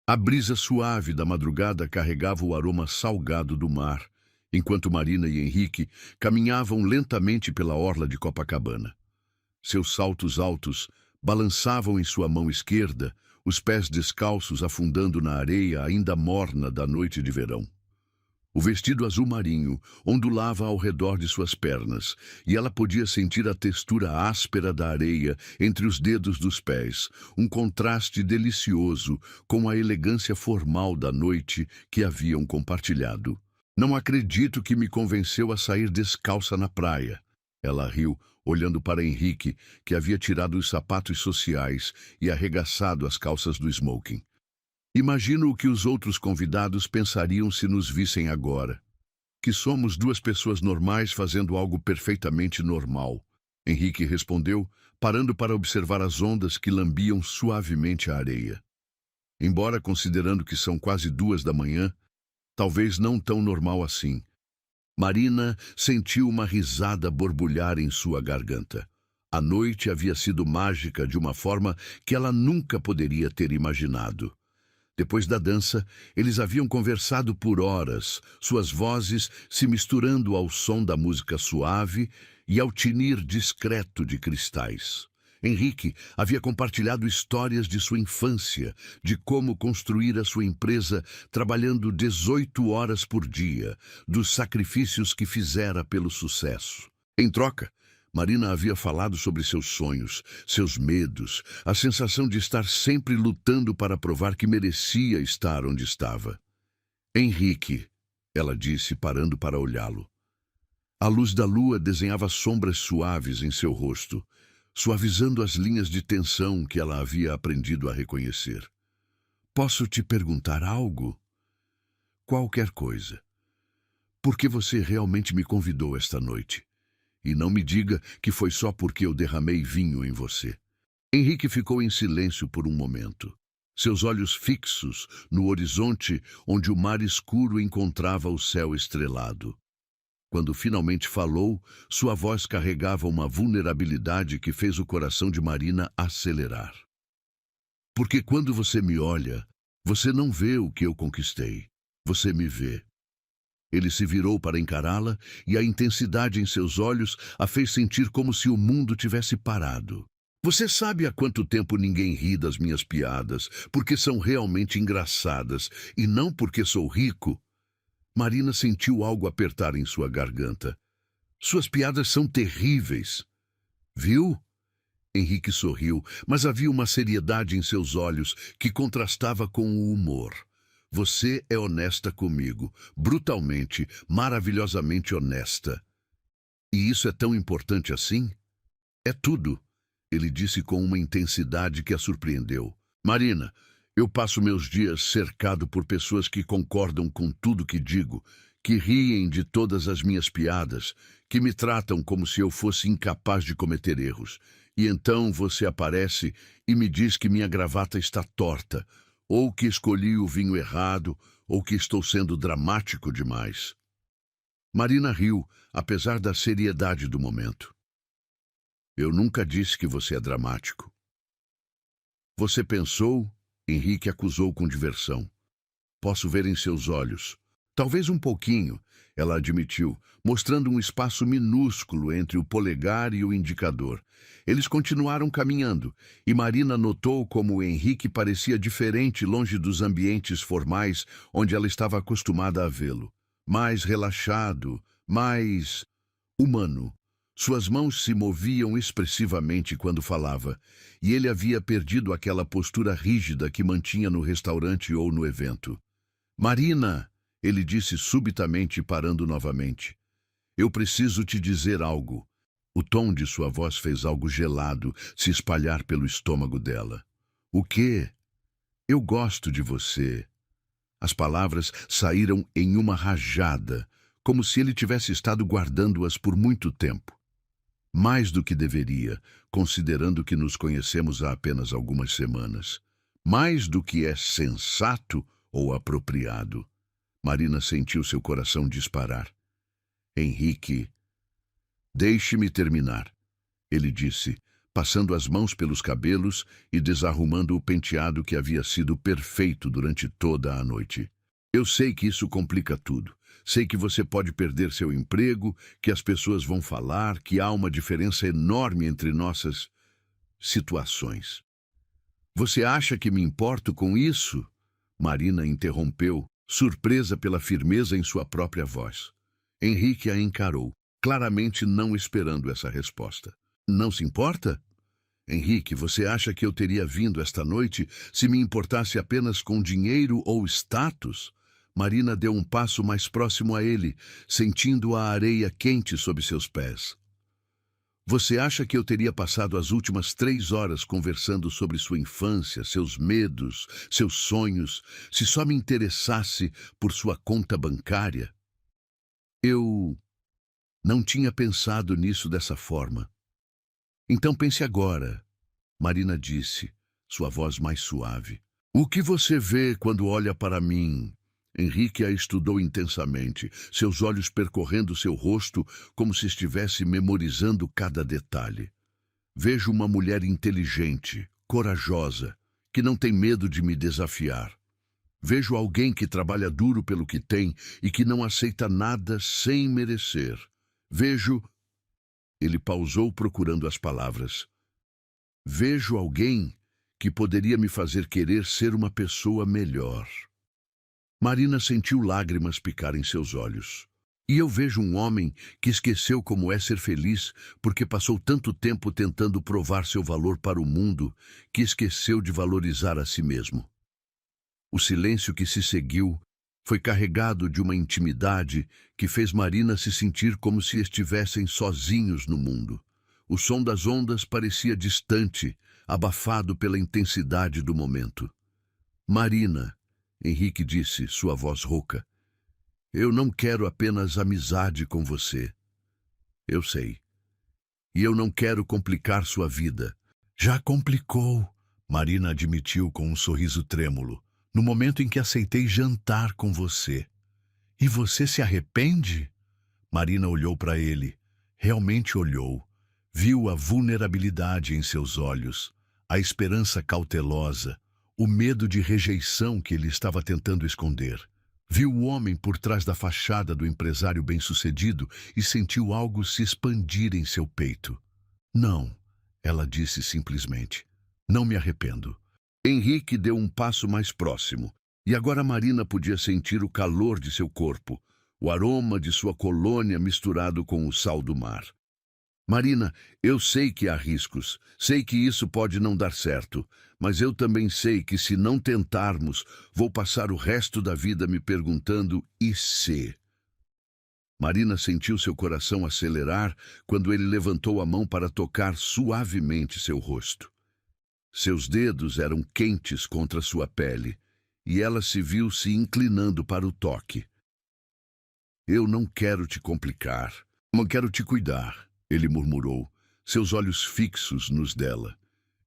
A brisa suave da madrugada carregava o aroma salgado do mar, enquanto Marina e Henrique caminhavam lentamente pela orla de Copacabana. Seus saltos altos balançavam em sua mão esquerda, os pés descalços afundando na areia ainda morna da noite de verão. O vestido azul marinho ondulava ao redor de suas pernas, e ela podia sentir a textura áspera da areia entre os dedos dos pés, um contraste delicioso com a elegância formal da noite que haviam compartilhado. Não acredito que me convenceu a sair descalça na praia. Ela riu, olhando para Henrique, que havia tirado os sapatos sociais e arregaçado as calças do smoking. Imagino o que os outros convidados pensariam se nos vissem agora. Que somos duas pessoas normais fazendo algo perfeitamente normal. Henrique respondeu, parando para observar as ondas que lambiam suavemente a areia. Embora considerando que são quase 2 da manhã, talvez não tão normal assim. Marina sentiu uma risada borbulhar em sua garganta. A noite havia sido mágica de uma forma que ela nunca poderia ter imaginado. Depois da dança, eles haviam conversado por horas, suas vozes se misturando ao som da música suave e ao tinir discreto de cristais. Henrique havia compartilhado histórias de sua infância, de como construir a sua empresa trabalhando 18 horas por dia, dos sacrifícios que fizera pelo sucesso. Em troca, Marina havia falado sobre seus sonhos, seus medos, a sensação de estar sempre lutando para provar que merecia estar onde estava. Henrique, ela disse, parando para olhá-lo. A luz da lua desenhava sombras suaves em seu rosto, suavizando as linhas de tensão que ela havia aprendido a reconhecer. Posso te perguntar algo? Qualquer coisa. Por que você realmente me convidou esta noite? E não me diga que foi só porque eu derramei vinho em você. Henrique ficou em silêncio por um momento, seus olhos fixos no horizonte onde o mar escuro encontrava o céu estrelado. Quando finalmente falou, sua voz carregava uma vulnerabilidade que fez o coração de Marina acelerar. Porque quando você me olha, você não vê o que eu conquistei. Você me vê. Ele se virou para encará-la e a intensidade em seus olhos a fez sentir como se o mundo tivesse parado. Você sabe há quanto tempo ninguém ri das minhas piadas, porque são realmente engraçadas, e não porque sou rico? Marina sentiu algo apertar em sua garganta. Suas piadas são terríveis. Viu? Henrique sorriu, mas havia uma seriedade em seus olhos que contrastava com o humor. Você é honesta comigo, brutalmente, maravilhosamente honesta. E isso é tão importante assim? É tudo, ele disse com uma intensidade que a surpreendeu. Marina, eu passo meus dias cercado por pessoas que concordam com tudo que digo, que riem de todas as minhas piadas, que me tratam como se eu fosse incapaz de cometer erros. E então você aparece e me diz que minha gravata está torta, ou que escolhi o vinho errado, ou que estou sendo dramático demais. Marina riu, apesar da seriedade do momento. Eu nunca disse que você é dramático. Você pensou? Henrique acusou com diversão. Posso ver em seus olhos. Talvez um pouquinho, ela admitiu, mostrando um espaço minúsculo entre o polegar e o indicador. Eles continuaram caminhando, e Marina notou como o Henrique parecia diferente longe dos ambientes formais onde ela estava acostumada a vê-lo. Mais relaxado, mais humano. Suas mãos se moviam expressivamente quando falava, e ele havia perdido aquela postura rígida que mantinha no restaurante ou no evento. Marina, ele disse subitamente, parando novamente. Eu preciso te dizer algo. O tom de sua voz fez algo gelado se espalhar pelo estômago dela. O quê? Eu gosto de você. As palavras saíram em uma rajada, como se ele tivesse estado guardando-as por muito tempo. Mais do que deveria, considerando que nos conhecemos há apenas algumas semanas. Mais do que é sensato ou apropriado. Marina sentiu seu coração disparar. Henrique, deixe-me terminar, ele disse, passando as mãos pelos cabelos e desarrumando o penteado que havia sido perfeito durante toda a noite. Eu sei que isso complica tudo. Sei que você pode perder seu emprego, que as pessoas vão falar, que há uma diferença enorme entre nossas situações. Você acha que me importo com isso? Marina interrompeu, surpresa pela firmeza em sua própria voz. Henrique a encarou, claramente não esperando essa resposta. Não se importa? Henrique, você acha que eu teria vindo esta noite se me importasse apenas com dinheiro ou status? Marina deu um passo mais próximo a ele, sentindo a areia quente sob seus pés. Você acha que eu teria passado as últimas 3 horas conversando sobre sua infância, seus medos, seus sonhos, se só me interessasse por sua conta bancária? Eu não tinha pensado nisso dessa forma. Então pense agora, Marina disse, sua voz mais suave. O que você vê quando olha para mim? Henrique a estudou intensamente, seus olhos percorrendo seu rosto como se estivesse memorizando cada detalhe. Vejo uma mulher inteligente, corajosa, que não tem medo de me desafiar. Vejo alguém que trabalha duro pelo que tem e que não aceita nada sem merecer. Vejo... Ele pausou procurando as palavras. Vejo alguém que poderia me fazer querer ser uma pessoa melhor. Marina sentiu lágrimas picar em seus olhos. E eu vejo um homem que esqueceu como é ser feliz porque passou tanto tempo tentando provar seu valor para o mundo que esqueceu de valorizar a si mesmo. O silêncio que se seguiu foi carregado de uma intimidade que fez Marina se sentir como se estivessem sozinhos no mundo. O som das ondas parecia distante, abafado pela intensidade do momento. Marina, Henrique disse, sua voz rouca, eu não quero apenas amizade com você. Eu sei. E eu não quero complicar sua vida. Já complicou, Marina admitiu com um sorriso trêmulo, no momento em que aceitei jantar com você. E você se arrepende? Marina olhou para ele. Realmente olhou. Viu a vulnerabilidade em seus olhos, a esperança cautelosa, o medo de rejeição que ele estava tentando esconder. Viu o homem por trás da fachada do empresário bem-sucedido e sentiu algo se expandir em seu peito. Não, ela disse simplesmente. Não me arrependo. Henrique deu um passo mais próximo, e agora Marina podia sentir o calor de seu corpo, o aroma de sua colônia misturado com o sal do mar. Marina, eu sei que há riscos, sei que isso pode não dar certo, mas eu também sei que se não tentarmos, vou passar o resto da vida me perguntando e se. Marina sentiu seu coração acelerar quando ele levantou a mão para tocar suavemente seu rosto. Seus dedos eram quentes contra sua pele, e ela se viu se inclinando para o toque. Eu não quero te complicar, não quero te cuidar, ele murmurou, seus olhos fixos nos dela.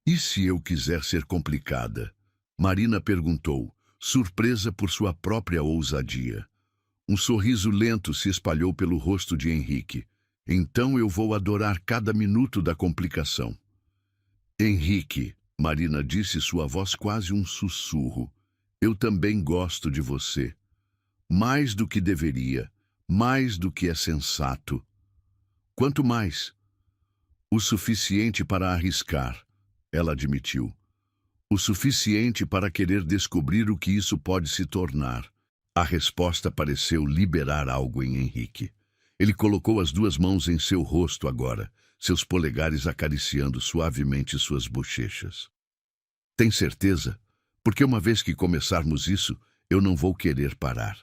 E se eu quiser ser complicada? Marina perguntou, surpresa por sua própria ousadia. Um sorriso lento se espalhou pelo rosto de Henrique. Então eu vou adorar cada minuto da complicação. Henrique, Marina disse, sua voz quase um sussurro. Eu também gosto de você. Mais do que deveria, mais do que é sensato. Quanto mais? O suficiente para arriscar, ela admitiu. O suficiente para querer descobrir o que isso pode se tornar. A resposta pareceu liberar algo em Henrique. Ele colocou as duas mãos em seu rosto agora, seus polegares acariciando suavemente suas bochechas. Tem certeza? Porque uma vez que começarmos isso, eu não vou querer parar.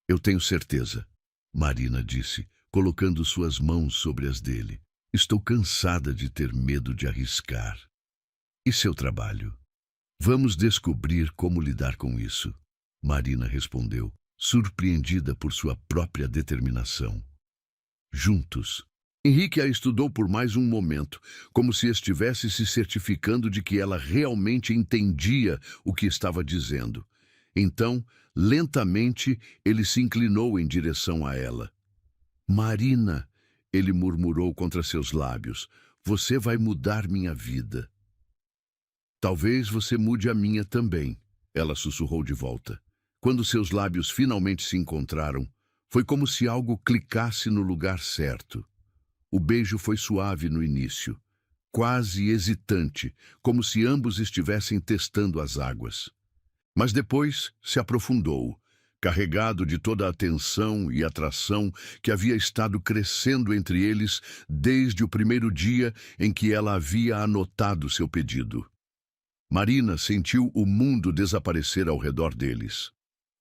Eu tenho certeza, Marina disse, colocando suas mãos sobre as dele. Estou cansada de ter medo de arriscar. E seu trabalho? Vamos descobrir como lidar com isso, Marina respondeu, surpreendida por sua própria determinação. Juntos. Henrique a estudou por mais um momento, como se estivesse se certificando de que ela realmente entendia o que estava dizendo. Então, lentamente, ele se inclinou em direção a ela. Marina, ele murmurou contra seus lábios, você vai mudar minha vida. Talvez você mude a minha também, ela sussurrou de volta. Quando seus lábios finalmente se encontraram, foi como se algo clicasse no lugar certo. O beijo foi suave no início, quase hesitante, como se ambos estivessem testando as águas. Mas depois se aprofundou, carregado de toda a tensão e atração que havia estado crescendo entre eles desde o primeiro dia em que ela havia anotado seu pedido. Marina sentiu o mundo desaparecer ao redor deles.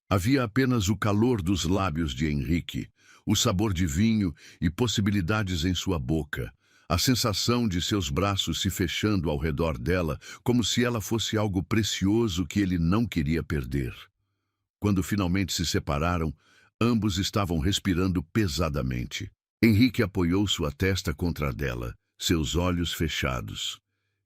Havia apenas o calor dos lábios de Henrique, o sabor de vinho e possibilidades em sua boca, a sensação de seus braços se fechando ao redor dela, como se ela fosse algo precioso que ele não queria perder. Quando finalmente se separaram, ambos estavam respirando pesadamente. Henrique apoiou sua testa contra a dela, seus olhos fechados.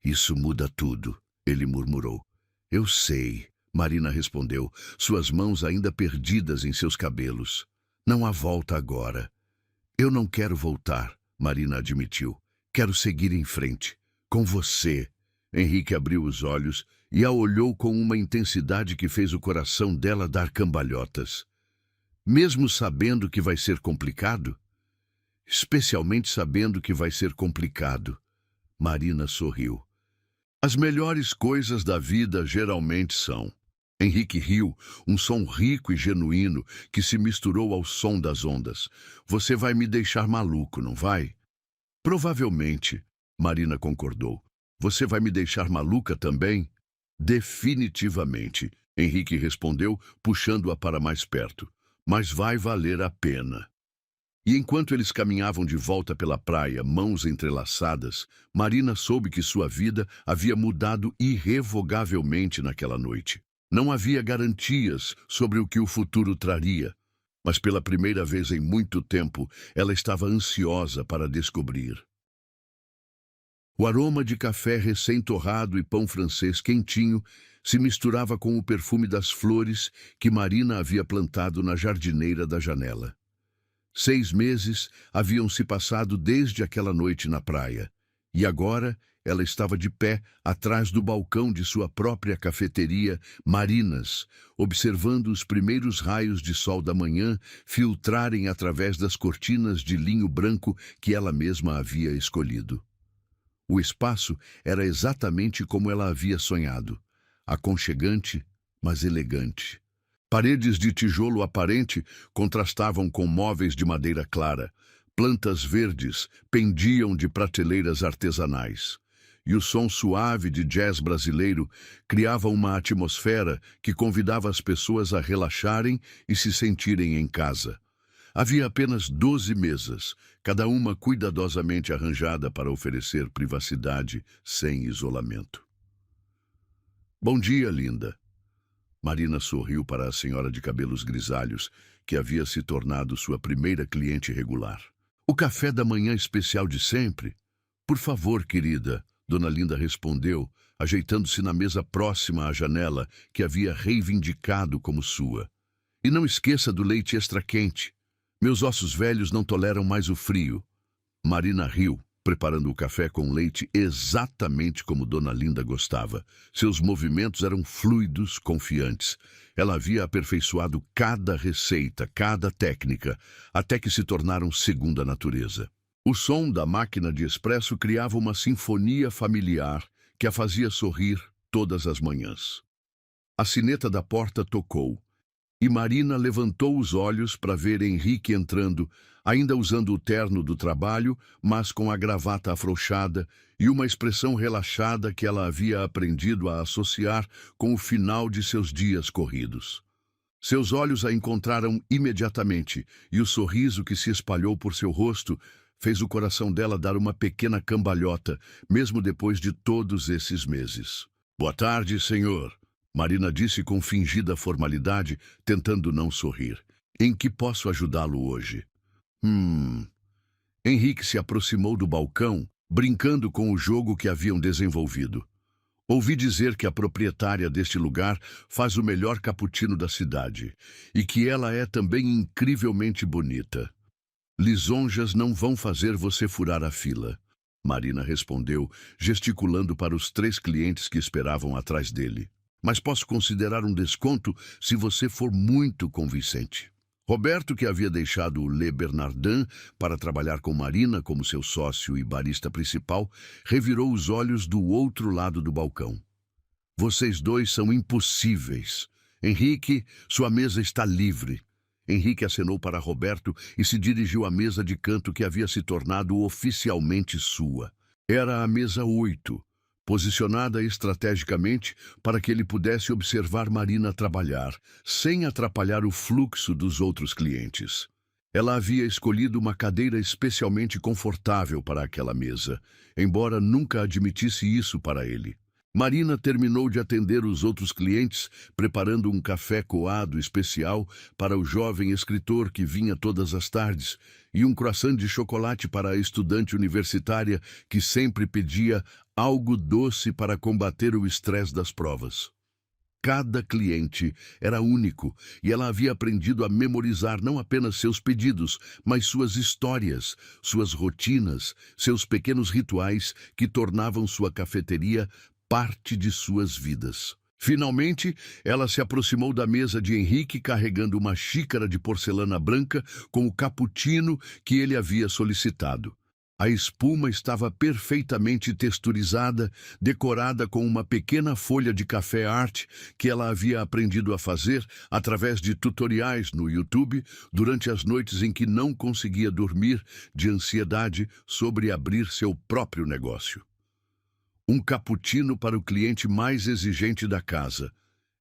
Isso muda tudo, ele murmurou. Eu sei, Marina respondeu, suas mãos ainda perdidas em seus cabelos. Não há volta agora. Eu não quero voltar, Marina admitiu. Quero seguir em frente. Com você. Henrique abriu os olhos e a olhou com uma intensidade que fez o coração dela dar cambalhotas. Mesmo sabendo que vai ser complicado? Especialmente sabendo que vai ser complicado. Marina sorriu. As melhores coisas da vida geralmente são. Henrique riu, um som rico e genuíno que se misturou ao som das ondas. Você vai me deixar maluco, não vai? Provavelmente, Marina concordou. Você vai me deixar maluca também? Definitivamente, Henrique respondeu, puxando-a para mais perto. Mas vai valer a pena. E enquanto eles caminhavam de volta pela praia, mãos entrelaçadas, Marina soube que sua vida havia mudado irrevogavelmente naquela noite. Não havia garantias sobre o que o futuro traria, mas pela primeira vez em muito tempo, ela estava ansiosa para descobrir. O aroma de café recém-torrado e pão francês quentinho se misturava com o perfume das flores que Marina havia plantado na jardineira da janela. 6 meses haviam se passado desde aquela noite na praia, e agora ela estava de pé atrás do balcão de sua própria cafeteria Marinas, observando os primeiros raios de sol da manhã filtrarem através das cortinas de linho branco que ela mesma havia escolhido. O espaço era exatamente como ela havia sonhado, aconchegante, mas elegante. Paredes de tijolo aparente contrastavam com móveis de madeira clara. Plantas verdes pendiam de prateleiras artesanais. E o som suave de jazz brasileiro criava uma atmosfera que convidava as pessoas a relaxarem e se sentirem em casa. Havia apenas 12 mesas, cada uma cuidadosamente arranjada para oferecer privacidade sem isolamento. Bom dia, linda. Marina sorriu para a senhora de cabelos grisalhos, que havia se tornado sua primeira cliente regular. O café da manhã especial de sempre? Por favor, querida, Dona Linda respondeu, ajeitando-se na mesa próxima à janela, que havia reivindicado como sua. E não esqueça do leite extra quente. Meus ossos velhos não toleram mais o frio. Marina riu, preparando o café com leite exatamente como Dona Linda gostava. Seus movimentos eram fluidos, confiantes. Ela havia aperfeiçoado cada receita, cada técnica, até que se tornaram segunda natureza. O som da máquina de expresso criava uma sinfonia familiar que a fazia sorrir todas as manhãs. A sineta da porta tocou, e Marina levantou os olhos para ver Henrique entrando, ainda usando o terno do trabalho, mas com a gravata afrouxada e uma expressão relaxada que ela havia aprendido a associar com o final de seus dias corridos. Seus olhos a encontraram imediatamente, e o sorriso que se espalhou por seu rosto fez o coração dela dar uma pequena cambalhota, mesmo depois de todos esses meses. Boa tarde, senhor. Marina disse com fingida formalidade, tentando não sorrir. Em que posso ajudá-lo hoje? Henrique se aproximou do balcão, brincando com o jogo que haviam desenvolvido. Ouvi dizer que a proprietária deste lugar faz o melhor cappuccino da cidade, e que ela é também incrivelmente bonita. Lisonjas não vão fazer você furar a fila, Marina respondeu, gesticulando para os 3 clientes que esperavam atrás dele. Mas posso considerar um desconto se você for muito convincente. Roberto, que havia deixado o Le Bernardin para trabalhar com Marina como seu sócio e barista principal, revirou os olhos do outro lado do balcão. Vocês dois são impossíveis. Henrique, sua mesa está livre. Henrique acenou para Roberto e se dirigiu à mesa de canto que havia se tornado oficialmente sua. Era a mesa 8. Posicionada estrategicamente para que ele pudesse observar Marina trabalhar, sem atrapalhar o fluxo dos outros clientes. Ela havia escolhido uma cadeira especialmente confortável para aquela mesa, embora nunca admitisse isso para ele. Marina terminou de atender os outros clientes, preparando um café coado especial para o jovem escritor que vinha todas as tardes e um croissant de chocolate para a estudante universitária que sempre pedia algo doce para combater o estresse das provas. Cada cliente era único e ela havia aprendido a memorizar não apenas seus pedidos, mas suas histórias, suas rotinas, seus pequenos rituais que tornavam sua cafeteria parte de suas vidas. Finalmente, ela se aproximou da mesa de Henrique carregando uma xícara de porcelana branca com o cappuccino que ele havia solicitado. A espuma estava perfeitamente texturizada, decorada com uma pequena folha de café art que ela havia aprendido a fazer através de tutoriais no YouTube durante as noites em que não conseguia dormir de ansiedade sobre abrir seu próprio negócio. Um cappuccino para o cliente mais exigente da casa,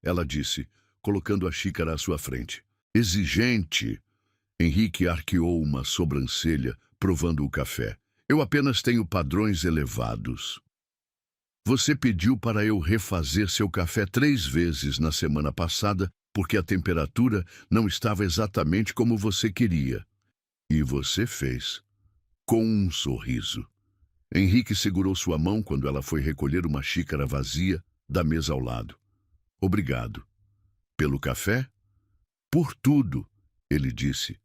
ela disse, colocando a xícara à sua frente. Exigente? Henrique arqueou uma sobrancelha, provando o café. Eu apenas tenho padrões elevados. Você pediu para eu refazer seu café 3 vezes na semana passada porque a temperatura não estava exatamente como você queria. E você fez. Com um sorriso. Henrique segurou sua mão quando ela foi recolher uma xícara vazia da mesa ao lado. Obrigado. Pelo café? Por tudo, ele disse,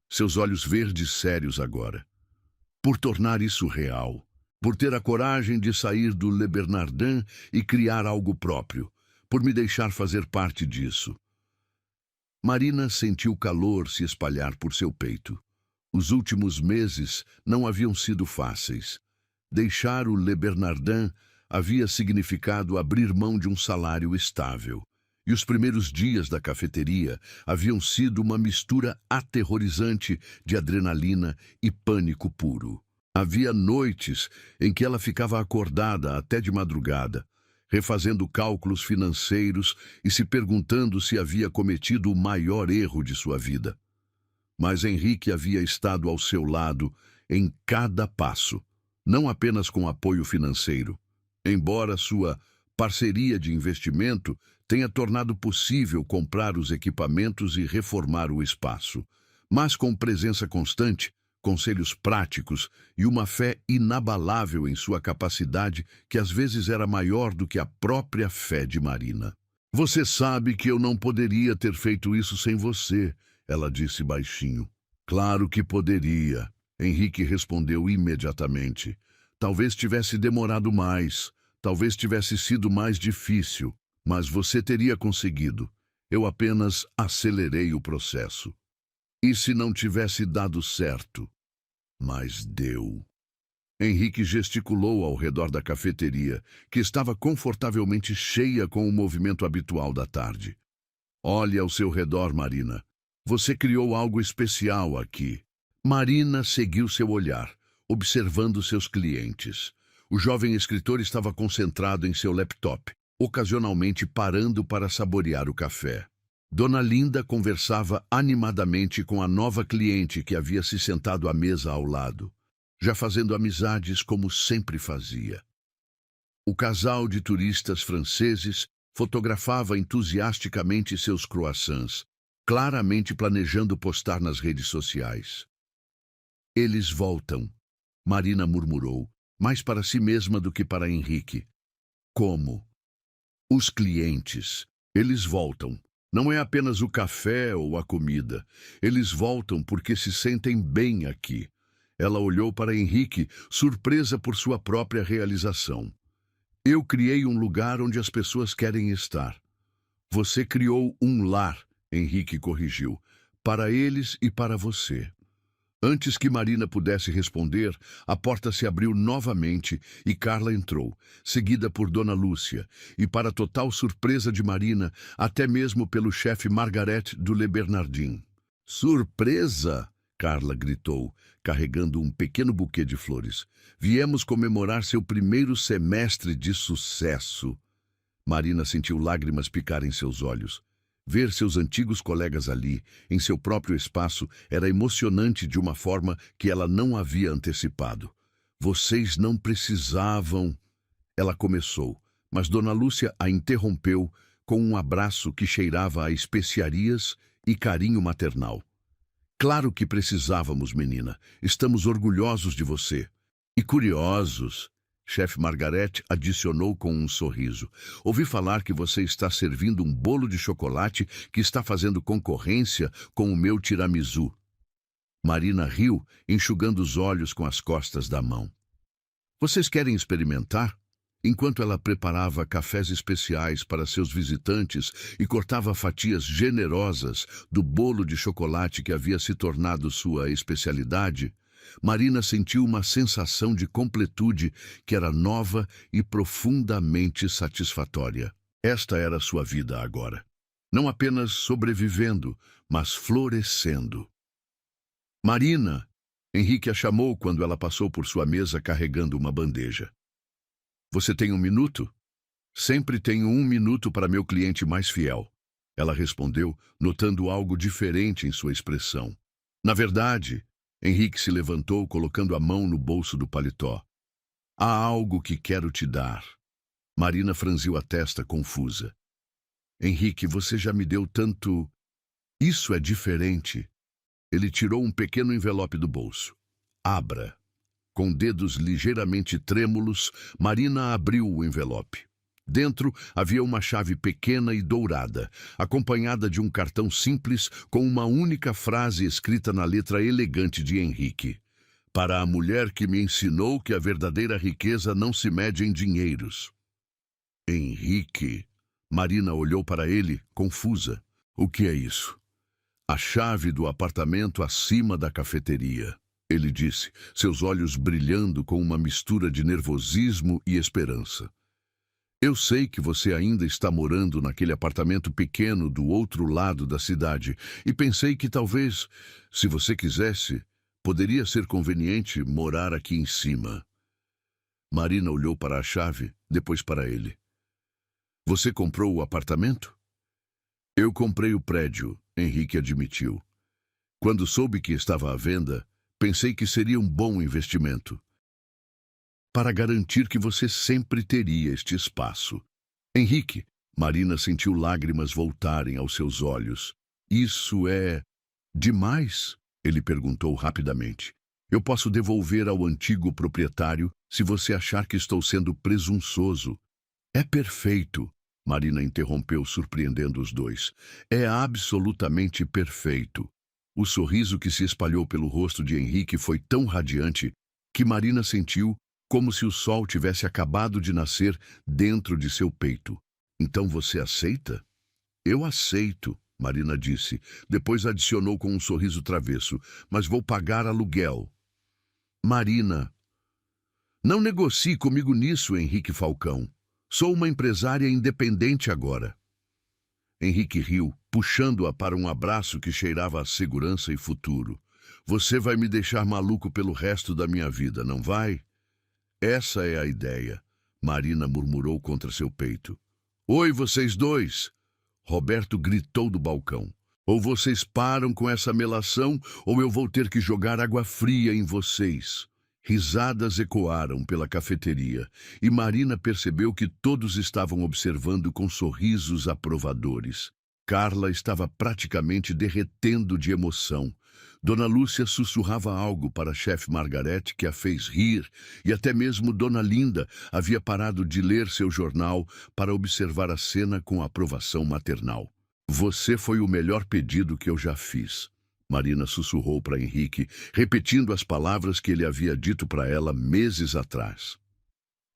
seus olhos verdes sérios agora. Por tornar isso real. Por ter a coragem de sair do Le Bernardin e criar algo próprio. Por me deixar fazer parte disso. Marina sentiu calor se espalhar por seu peito. Os últimos meses não haviam sido fáceis. Deixar o Le Bernardin havia significado abrir mão de um salário estável. E os primeiros dias da cafeteria haviam sido uma mistura aterrorizante de adrenalina e pânico puro. Havia noites em que ela ficava acordada até de madrugada, refazendo cálculos financeiros e se perguntando se havia cometido o maior erro de sua vida. Mas Henrique havia estado ao seu lado em cada passo. Não apenas com apoio financeiro. Embora sua parceria de investimento tenha tornado possível comprar os equipamentos e reformar o espaço, mas com presença constante, conselhos práticos e uma fé inabalável em sua capacidade que às vezes era maior do que a própria fé de Marina. Você sabe que eu não poderia ter feito isso sem você, ela disse baixinho. Claro que poderia. Henrique respondeu imediatamente. Talvez tivesse demorado mais, talvez tivesse sido mais difícil, mas você teria conseguido. Eu apenas acelerei o processo. E se não tivesse dado certo? Mas deu. Henrique gesticulou ao redor da cafeteria, que estava confortavelmente cheia com o movimento habitual da tarde. Olhe ao seu redor, Marina. Você criou algo especial aqui. Marina seguiu seu olhar, observando seus clientes. O jovem escritor estava concentrado em seu laptop, ocasionalmente parando para saborear o café. Dona Linda conversava animadamente com a nova cliente que havia se sentado à mesa ao lado, já fazendo amizades como sempre fazia. O casal de turistas franceses fotografava entusiasticamente seus croissants, claramente planejando postar nas redes sociais. Eles voltam, Marina murmurou, mais para si mesma do que para Henrique. Como? Os clientes. Eles voltam. Não é apenas o café ou a comida. Eles voltam porque se sentem bem aqui. Ela olhou para Henrique, surpresa por sua própria realização. Eu criei um lugar onde as pessoas querem estar. Você criou um lar, Henrique corrigiu, para eles e para você. Antes que Marina pudesse responder, a porta se abriu novamente e Carla entrou, seguida por Dona Lúcia, e para total surpresa de Marina, até mesmo pelo chefe Margarete do Le Bernardin. Surpresa! Carla gritou, carregando um pequeno buquê de flores. Viemos comemorar seu primeiro semestre de sucesso. Marina sentiu lágrimas picar em seus olhos. Ver seus antigos colegas ali, em seu próprio espaço, era emocionante de uma forma que ela não havia antecipado. Vocês não precisavam... Ela começou, mas Dona Lúcia a interrompeu com um abraço que cheirava a especiarias e carinho maternal. Claro que precisávamos, menina. Estamos orgulhosos de você. E curiosos... Chefe Margarete adicionou com um sorriso. Ouvi falar que você está servindo um bolo de chocolate que está fazendo concorrência com o meu tiramisu. Marina riu, enxugando os olhos com as costas da mão. Vocês querem experimentar? enquanto ela preparava cafés especiais para seus visitantes e cortava fatias generosas do bolo de chocolate que havia se tornado sua especialidade, Marina sentiu uma sensação de completude que era nova e profundamente satisfatória. Esta era sua vida agora. Não apenas sobrevivendo, mas florescendo. Marina! Henrique a chamou quando ela passou por sua mesa carregando uma bandeja. Você tem 1 minuto? Sempre tenho 1 minuto para meu cliente mais fiel. Ela respondeu, notando algo diferente em sua expressão. Na verdade, Henrique se levantou, colocando a mão no bolso do paletó. Há algo que quero te dar. Marina franziu a testa, confusa. Henrique, você já me deu tanto... Isso é diferente. Ele tirou um pequeno envelope do bolso. Abra. Com dedos ligeiramente trêmulos, Marina abriu o envelope. Dentro havia uma chave pequena e dourada, acompanhada de um cartão simples com uma única frase escrita na letra elegante de Henrique. Para a mulher que me ensinou que a verdadeira riqueza não se mede em dinheiros. Henrique. Marina olhou para ele, confusa. O que é isso? A chave do apartamento acima da cafeteria, ele disse, seus olhos brilhando com uma mistura de nervosismo e esperança. Eu sei que você ainda está morando naquele apartamento pequeno do outro lado da cidade e pensei que talvez, se você quisesse, poderia ser conveniente morar aqui em cima. Marina olhou para a chave, depois para ele. Você comprou o apartamento? Eu comprei o prédio, Henrique admitiu. Quando soube que estava à venda, pensei que seria um bom investimento. Para garantir que você sempre teria este espaço. Henrique, Marina sentiu lágrimas voltarem aos seus olhos. Isso é... demais? Ele perguntou rapidamente. Eu posso devolver ao antigo proprietário se você achar que estou sendo presunçoso. É perfeito. Marina interrompeu, surpreendendo os dois. É absolutamente perfeito. O sorriso que se espalhou pelo rosto de Henrique foi tão radiante que Marina sentiu como se o sol tivesse acabado de nascer dentro de seu peito. Então você aceita? Eu aceito, Marina disse. Depois adicionou com um sorriso travesso. Mas vou pagar aluguel. Marina. Não negocie comigo nisso, Henrique Falcão. Sou uma empresária independente agora. Henrique riu, puxando-a para um abraço que cheirava a segurança e futuro. Você vai me deixar maluco pelo resto da minha vida, não vai? Essa é a ideia, Marina murmurou contra seu peito. Oi, vocês dois! Roberto gritou do balcão. Ou vocês param com essa melação, ou eu vou ter que jogar água fria em vocês. Risadas ecoaram pela cafeteria, e Marina percebeu que todos estavam observando com sorrisos aprovadores. Carla estava praticamente derretendo de emoção. Dona Lúcia sussurrava algo para a chefe Margarete, que a fez rir, e até mesmo Dona Linda havia parado de ler seu jornal para observar a cena com aprovação maternal. Você foi o melhor pedido que eu já fiz. Marina sussurrou para Henrique, repetindo as palavras que ele havia dito para ela meses atrás.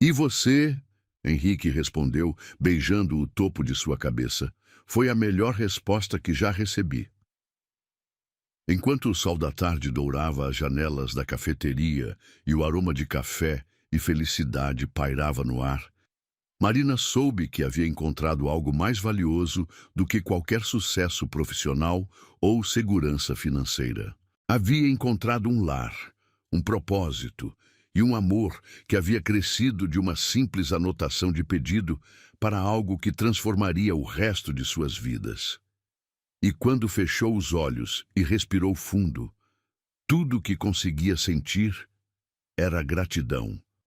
E você? Henrique respondeu, beijando o topo de sua cabeça. Foi a melhor resposta que já recebi. Enquanto o sol da tarde dourava as janelas da cafeteria e o aroma de café e felicidade pairava no ar, Marina soube que havia encontrado algo mais valioso do que qualquer sucesso profissional ou segurança financeira. Havia encontrado um lar, um propósito e um amor que havia crescido de uma simples anotação de pedido para algo que transformaria o resto de suas vidas. E quando fechou os olhos e respirou fundo, tudo o que conseguia sentir era gratidão.